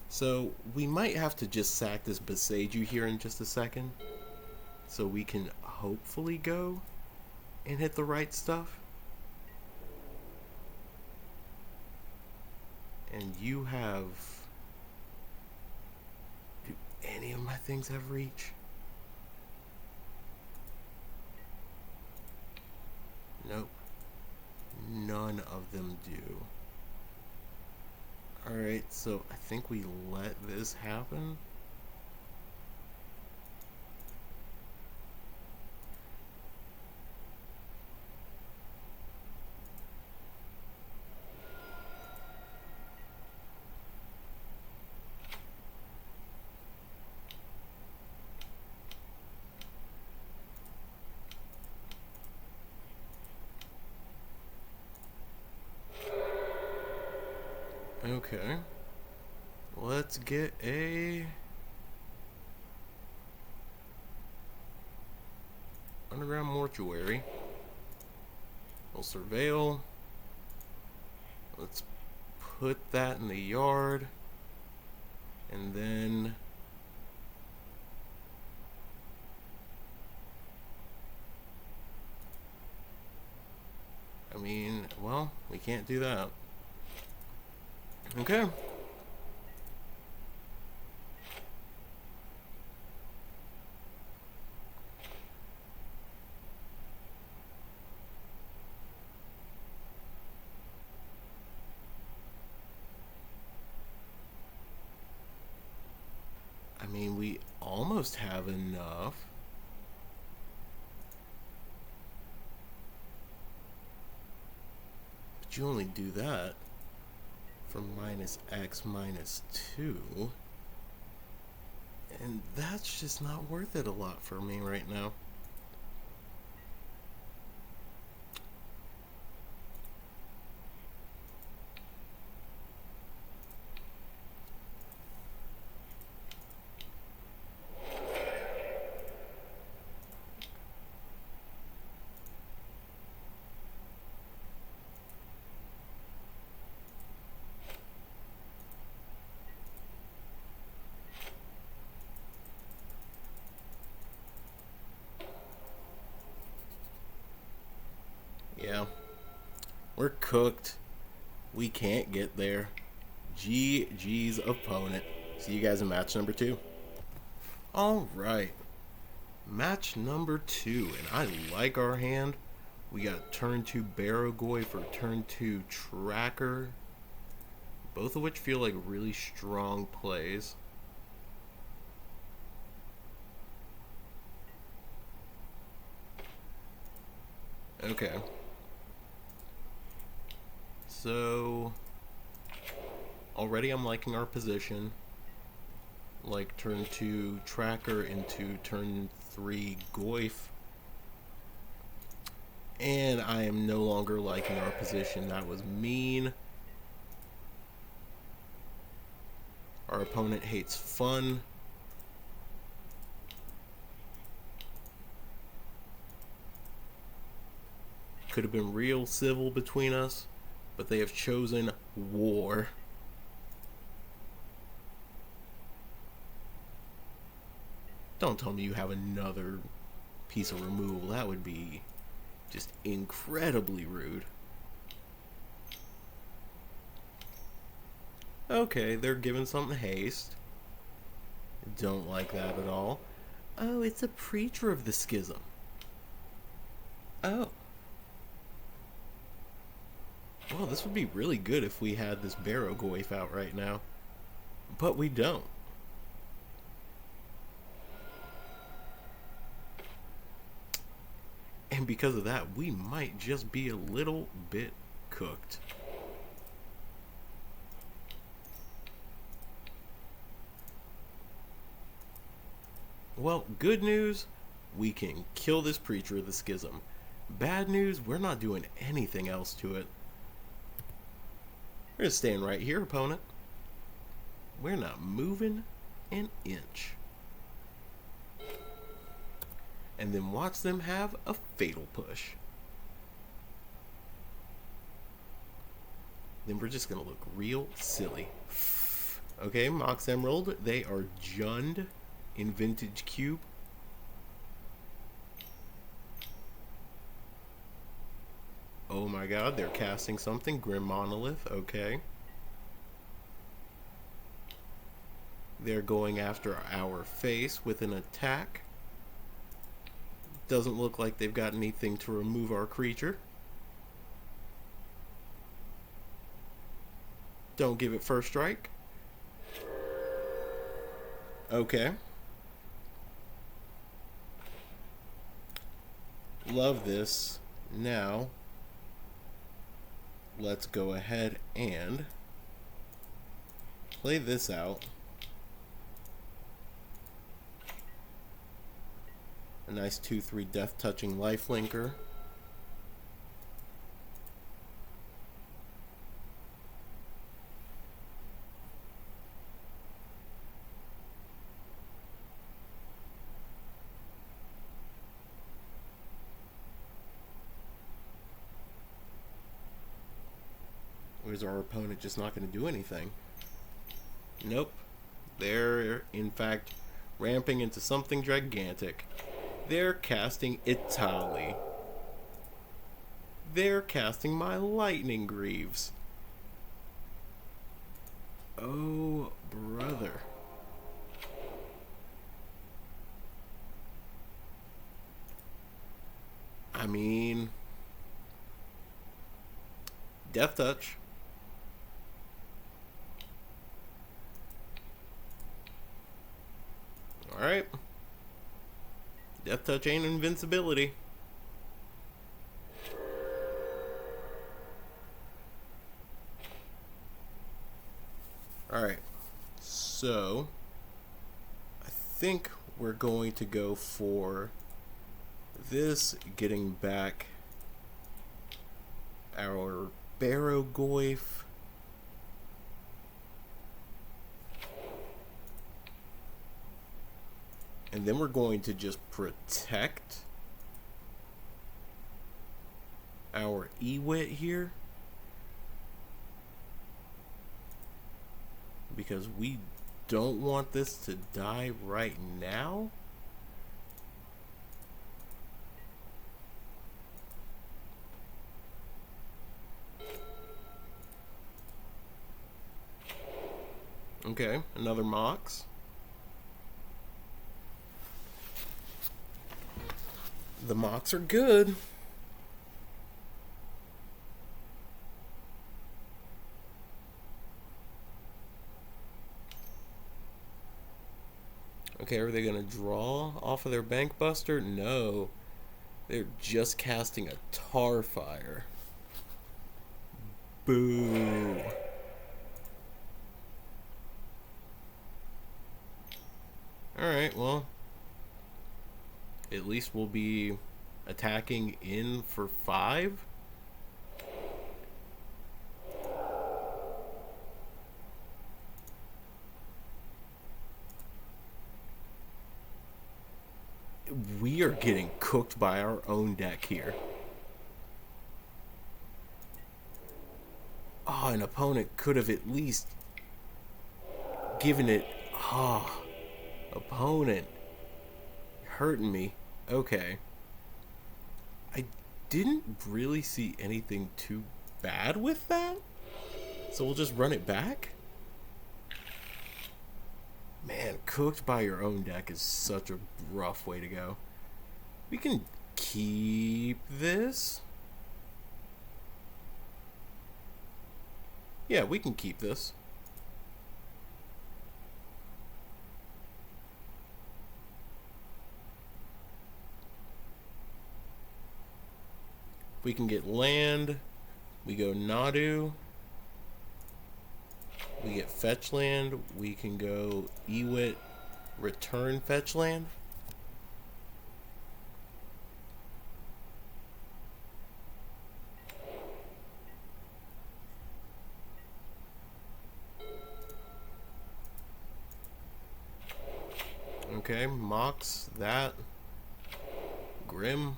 So we might have to just sack this Beseiju here in just a second. So we can hopefully go and hit the right stuff. And you have... Do any of my things have reach? Nope. None of them do. Alright, so I think we let this happen. Okay. Let's get a underground mortuary. We'll surveil. Let's put that in the yard. And then I mean, well, we can't do that. Okay. I mean, we almost have enough. But you only do that for minus X minus 2. And that's just not worth it a lot for me right now. Yeah. We're cooked. We can't get there. GG's opponent. See you guys in match number 2. Alright. Match number 2. And I like our hand. We got turn 2 Baragoi for turn 2 Tracker. Both of which feel like really strong plays. Okay. So already I'm liking our position. Like turn 2 Tracker into turn 3 Goif. And I am no longer liking our position. That was mean. Our opponent hates fun. Could have been real civil between us, but they have chosen war. Don't tell me you have another piece of removal. That would be just incredibly rude. Okay, they're giving something haste. Don't like that at all. Oh, it's a preacher of the schism. Oh. Well, this would be really good if we had this Barrow-Goif out right now. But we don't. And because of that, we might just be a little bit cooked. Well, good news, we can kill this Preacher of the Schism. Bad news, we're not doing anything else to it. We're just staying right here, opponent. We're not moving an inch. And then watch them have a fatal push. Then we're just going to look real silly. Okay, Mox Emerald. They are Jund in Vintage Cube. Oh my god, they're casting something. Grim Monolith. Okay. They're going after our face with an attack. Doesn't look like they've got anything to remove our creature. Don't give it first strike. Okay. Love this. Now, let's go ahead and play this out. A nice 2/3 Death Touching Lifelinker. Or is our opponent just not going to do anything? Nope. They're, in fact, ramping into something gigantic. They're casting Italy. They're casting my Lightning Greaves. Oh, brother. I mean, Death Touch. Alright. Death Touch ain't invincibility. Alright. So, I think we're going to go for this, getting back our Barrogoyf. And then we're going to just protect our Ewit here, because we don't want this to die right now. Okay, another Mox. The Mox are good. Okay, are they going to draw off of their Bank Buster? No. They're just casting a Tarfire. Boo. Alright, well, at least we'll be attacking in for 5. We are getting cooked by our own deck here. Oh, an opponent could have at least given it... Oh, opponent. Hurting me. Okay. I didn't really see anything too bad with that, so we'll just run it back. Man, cooked by your own deck is such a rough way to go. We can keep this. Yeah, we can keep this. We can get land. We go Nadu. We get fetch land. We can go Ewit, return fetch land. Okay, Mox that. Grim.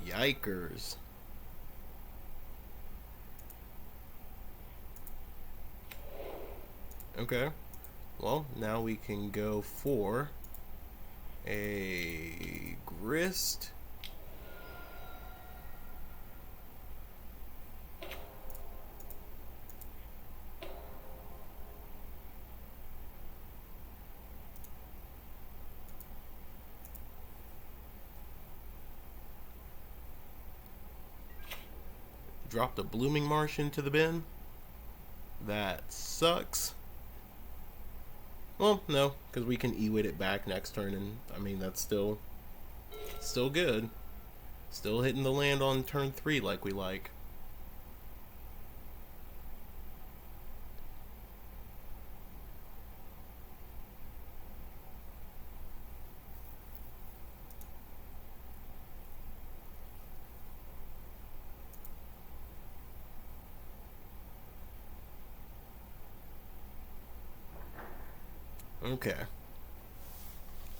Yikers. Okay. Well, now we can go for a grist. Dropped a blooming marsh into the bin. That sucks. Well, no, because we can E-wit it back next turn, and I mean that's still good. Still hitting the land on turn 3 like we like. Okay.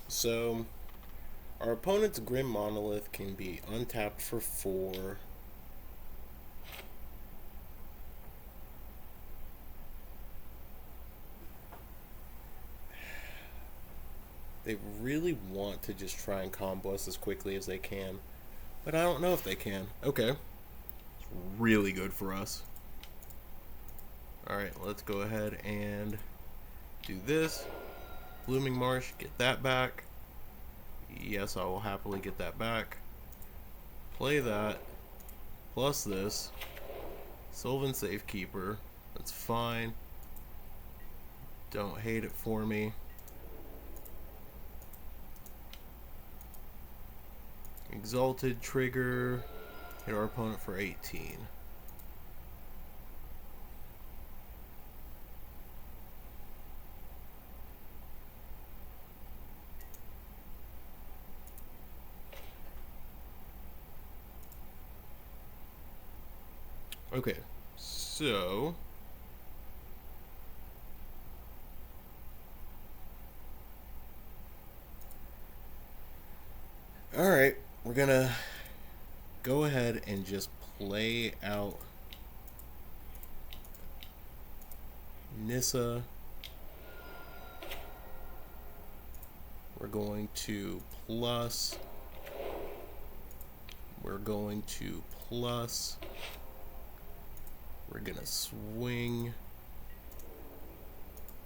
So, our opponent's Grim Monolith can be untapped for 4. They really want to just try and combo us as quickly as they can, but I don't know if they can. Okay. It's really good for us. Alright, let's go ahead and do this. Blooming Marsh, get that back. Yes, I will happily get that back. Play that. Plus this. Sylvan Safekeeper. That's fine. Don't hate it for me. Exalted trigger. Hit our opponent for 18. Okay, so alright, we're gonna go ahead and just play out Nissa. We're going to plus. We're going to plus. We're gonna swing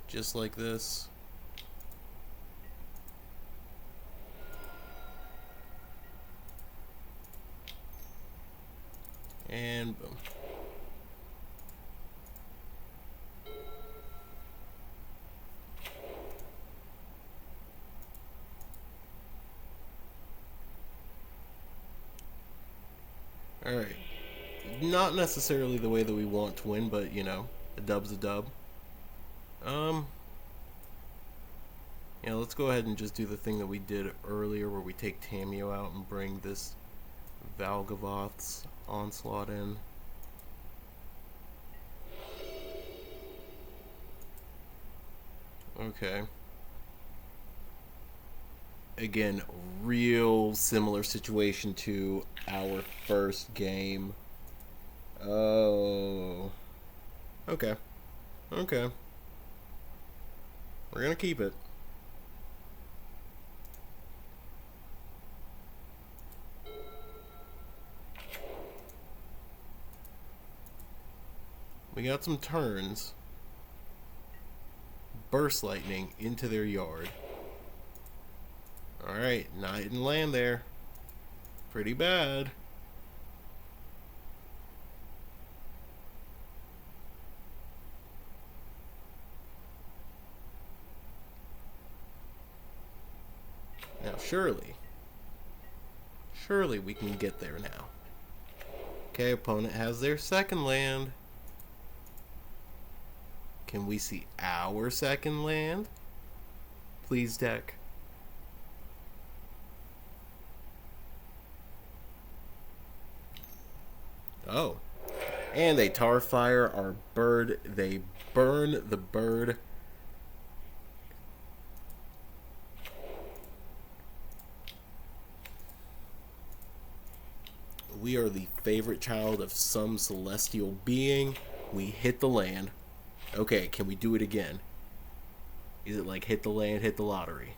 just like this. And boom. Alright. Not necessarily the way that we want to win, but you know, a dub's a dub. Yeah, let's go ahead and just do the thing that we did earlier where we take Tamio out and bring this Valgavoth's Onslaught in. Okay. Again, real similar situation to our first game. Oh. Okay. Okay. We're gonna keep it. We got some turns. Burst lightning into their yard. Alright, not hitting land there. Pretty bad. Now surely we can get there now. Okay, opponent has their second land. Can we see our second land? Please, deck. Oh. And they tar fire our bird. They burn the bird. We are the favorite child of some celestial being. We hit the land. Okay, can we do it again? Is it like hit the land, hit the lottery?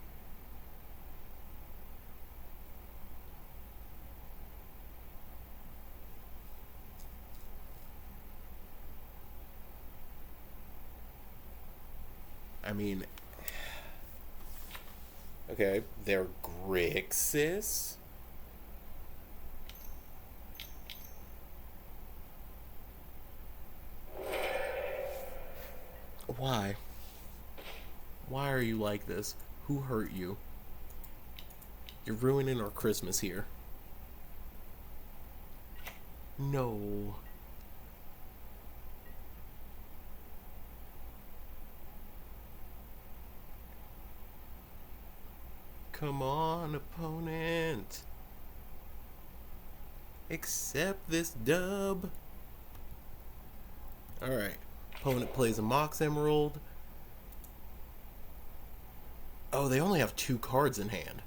I mean, okay, they're Grixis. Why? Why are you like this? Who hurt you? You're ruining our Christmas here. No. Come on, opponent. Accept this dub. Alright. Opponent plays a Mox Emerald. Oh, they only have 2 cards in hand.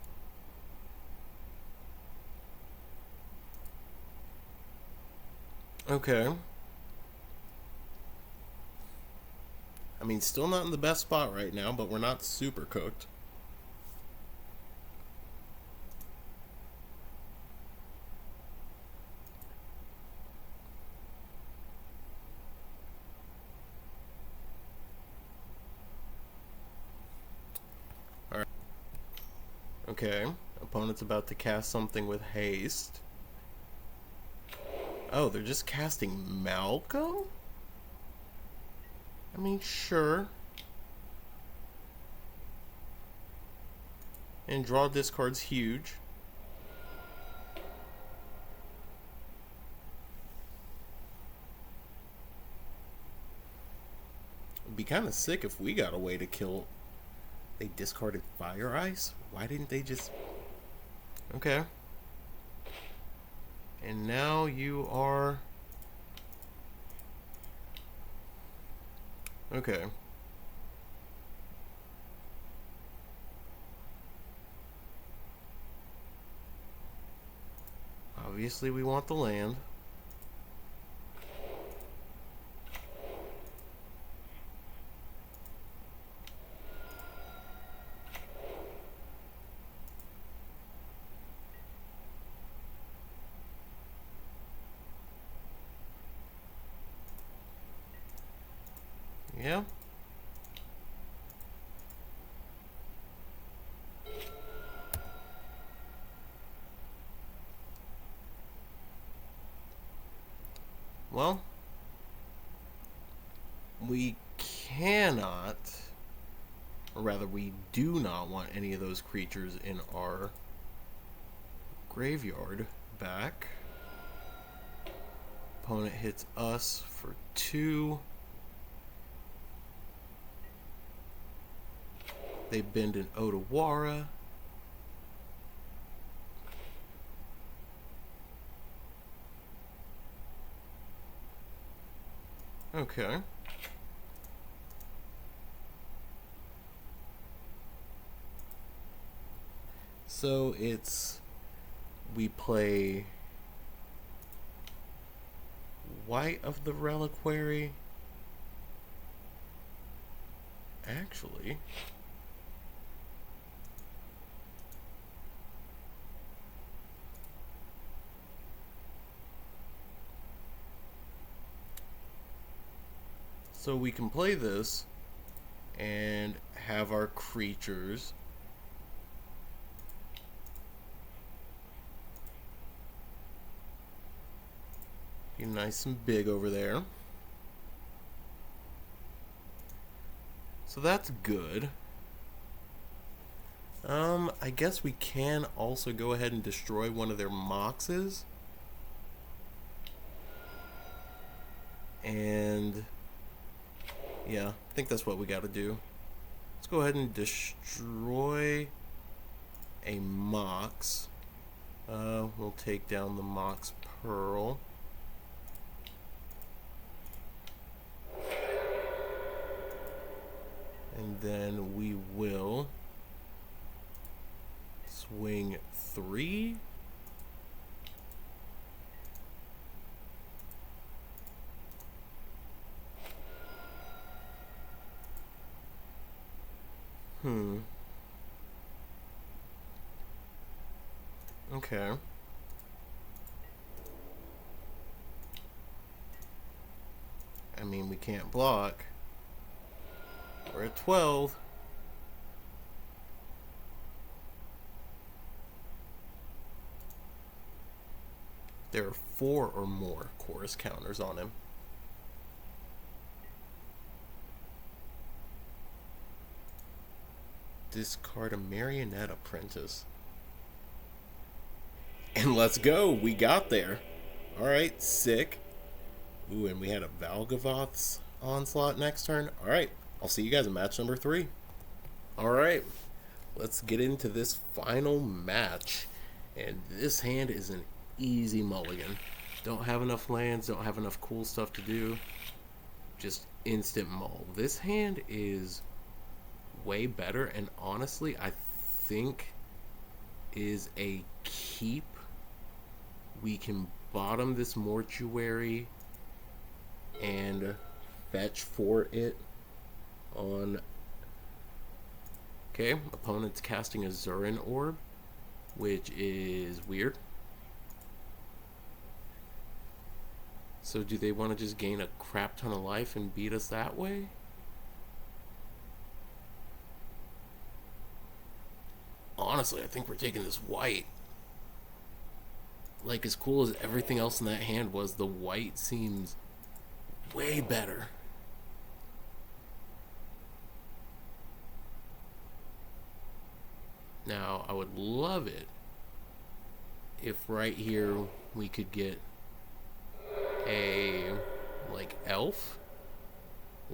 Okay. I mean, still not in the best spot right now, but we're not super cooked. Alright. Okay. Opponent's about to cast something with haste. Oh, they're just casting Malcolm? I mean, sure. And draw discard's huge. It'd be kind of sick if we got a way to kill. They discarded Fire Ice? Why didn't they just... Okay. And now you are... Okay. Obviously we want the land. Yeah. Well, we cannot, or rather we do not want any of those creatures in our graveyard back. Opponent hits us for 2. They bend an Otawara. Okay. So it's... we play... White of the Reliquary. Actually... So we can play this and have our creatures be nice and big over there. So that's good. I guess we can also go ahead and destroy one of their Moxes. And yeah, I think that's what we got to do. Let's go ahead and destroy a Mox. We'll take down the Mox Pearl. And then we will swing 3. Hmm. Okay. I mean, we can't block. We're at 12. There are 4 or more chorus counters on him. Discard a Marionette Apprentice. And let's go. We got there. Alright, sick. Ooh, and we had a Valgavoth's Onslaught next turn. Alright, I'll see you guys in match number 3. Alright, let's get into this final match. And this hand is an easy mulligan. Don't have enough lands, don't have enough cool stuff to do. Just instant mull. This hand is way better, and honestly, I think is a keep. We can bottom this mortuary and fetch for it on. Okay, opponent's casting a Zurin Orb, which is weird. So do they want to just gain a crap ton of life and beat us that way? Honestly, I think we're taking this white. Like, as cool as everything else in that hand was, the white seems way better. Now, I would love it if right here we could get a, like, elf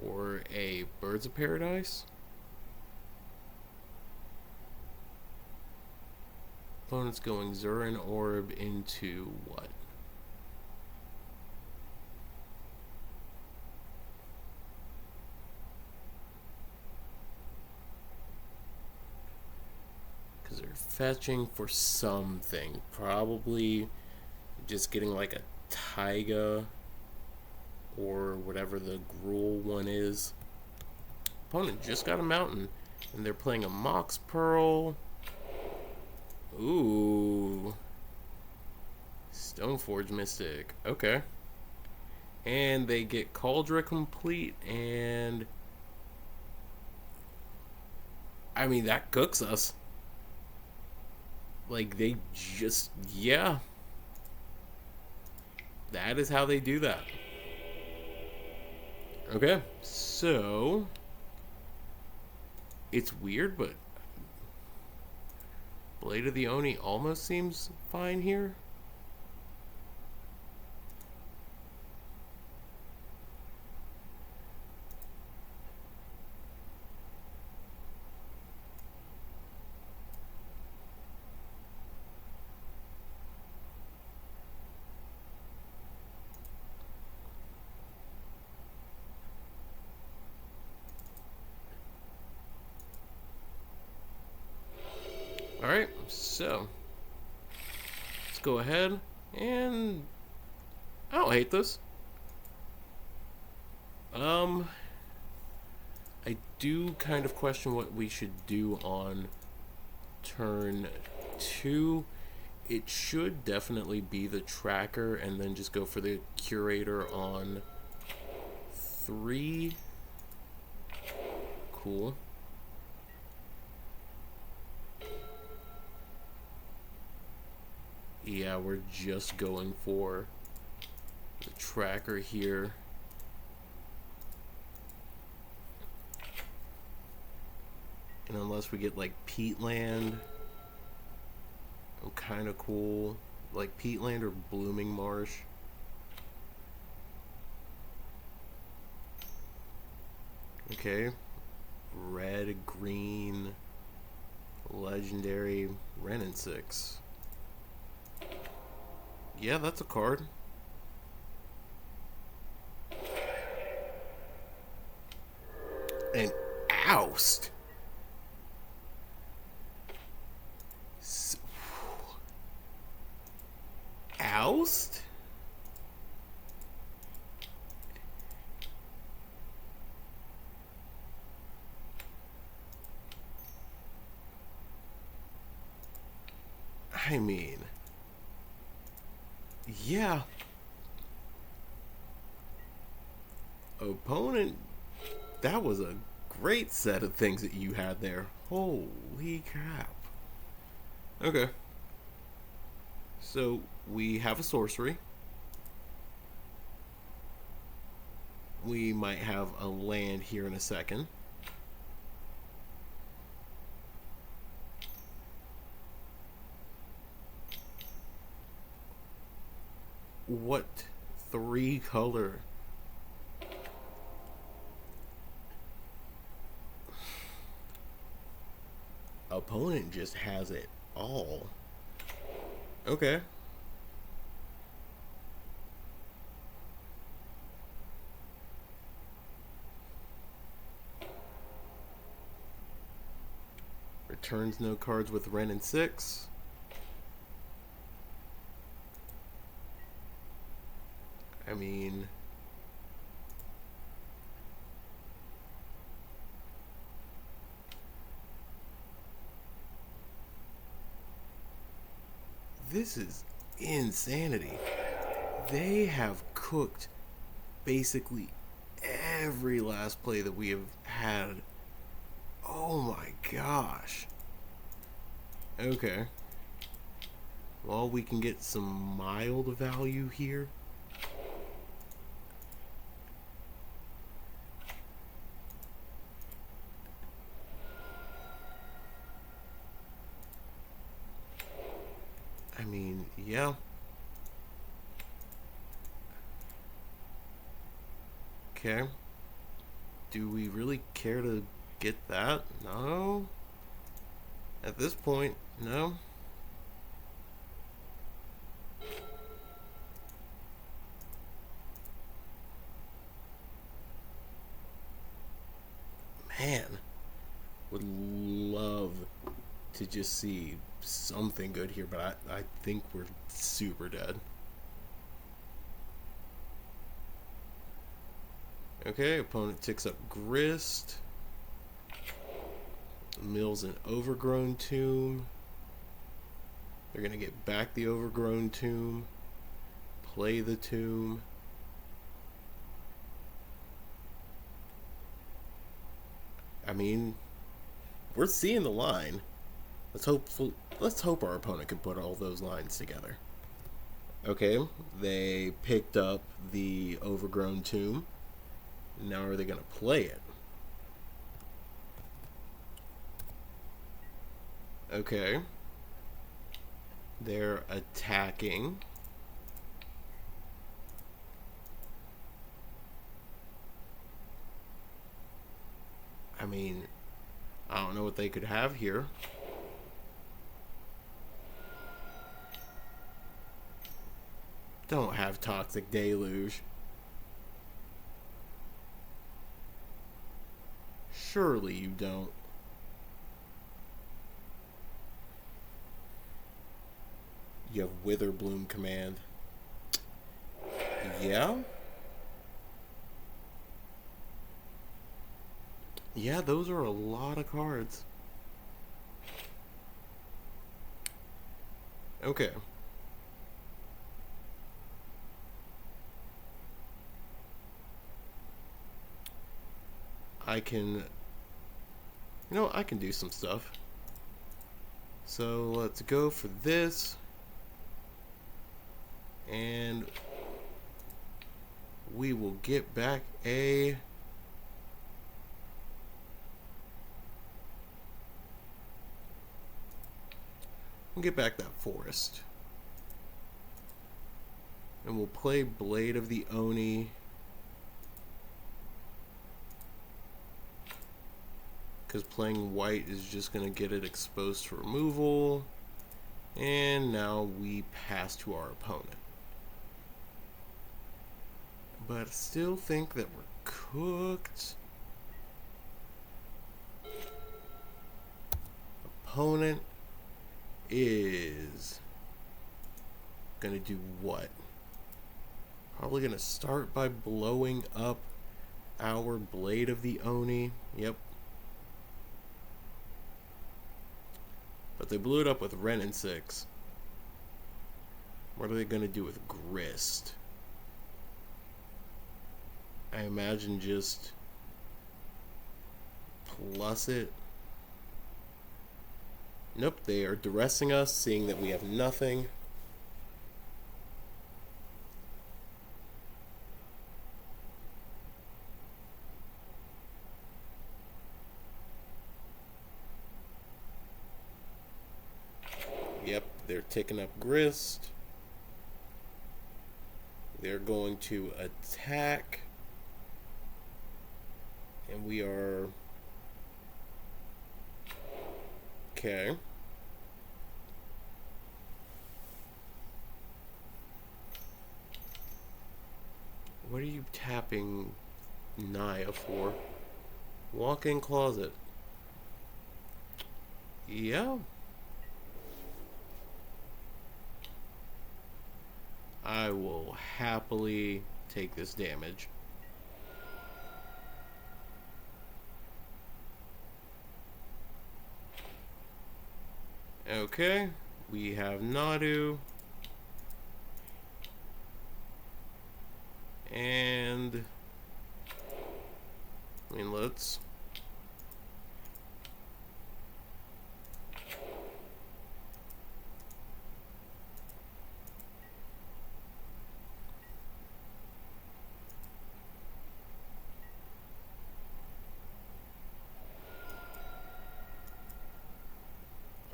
or a Birds of Paradise. Opponent's going Zurin Orb into what? Because they're fetching for something. Probably just getting like a Taiga or whatever the Gruul one is. Opponent just got a mountain, and they're playing a Mox Pearl. Ooh. Stoneforge Mystic. Okay. And they get Cauldra complete, and I mean, that cooks us. Like, they just, yeah. That is how they do that. Okay, so it's weird, but Blade of the Oni almost seems fine here. Alright, so let's go ahead, and I don't hate this. I do kind of question what we should do on turn 2. It should definitely be the tracker, and then just go for the curator on 3. Cool. Yeah, we're just going for the tracker here. And unless we get like Peatland, I'm kind of cool. Like Peatland or Blooming Marsh. Okay. Red, green, legendary, Ren and 6. Yeah, that's a card. And oust. Oust? I mean, yeah. Opponent, that was a great set of things that you had there. Holy crap. Okay. So we have a sorcery. We might have a land here in a second. What 3-color? Opponent just has it all. Okay. Returns no cards with Ren and 6. I mean, this is insanity. They have cooked basically every last play that we have had. Oh my gosh. Okay. Well, we can get some mild value here. I mean, yeah. Okay. Do we really care to get that? No. At this point, no. Man, would love to just see something good here, but I think we're super dead. Okay, opponent ticks up Grist. Mills an Overgrown Tomb. They're going to get back the Overgrown Tomb. Play the Tomb. I mean, we're seeing the line. Let's hope our opponent can put all those lines together. Okay, they picked up the Overgrown Tomb. Now are they going to play it? Okay. They're attacking. I mean, I don't know what they could have here. Don't have Toxic Deluge. Surely you don't. You have Witherbloom Command. Yeah? Yeah, those are a lot of cards. Okay. I can... You know, I can do some stuff. So let's go for this. And we will get back a... We'll get back that forest. And we'll play Blade of the Oni. Because playing white is just going to get it exposed to removal. And now we pass to our opponent. But I still think that we're cooked. Opponent is gonna do what? Probably gonna start by blowing up our Blade of the Oni. Yep. But they blew it up with Ren and 6. What are they going to do with Grist? I imagine just plus it. Nope, they are duressing us, seeing that we have nothing. Yep, they're taking up Grist. They're going to attack. And we are... Okay. What are you tapping Naya for? Walk-in closet. Yeah. I will happily take this damage. Okay, we have Nadu. And I mean, let's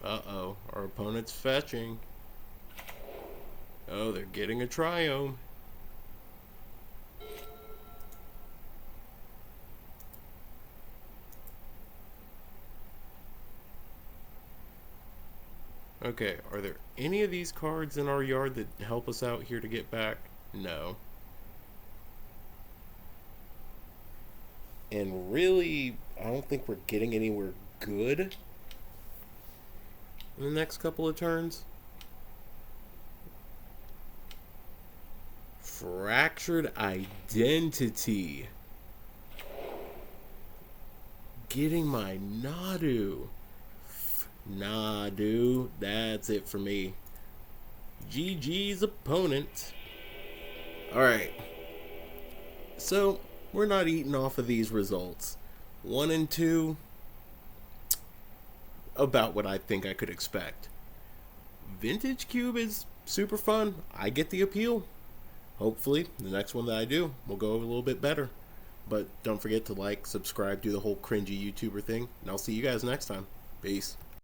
uh-oh, our opponent's fetching. Oh, they're getting a triome. Okay, are there any of these cards in our yard that help us out here to get back? No. And really, I don't think we're getting anywhere good in the next couple of turns. Fractured Identity. Getting my Nadu. Nadu. That's it for me. GG's opponent. Alright. So, we're not eating off of these results. 1 and 2. About what I think I could expect. Vintage Cube is super fun. I get the appeal. Hopefully, the next one that I do will go a little bit better. But don't forget to like, subscribe, do the whole cringy YouTuber thing. And I'll see you guys next time. Peace.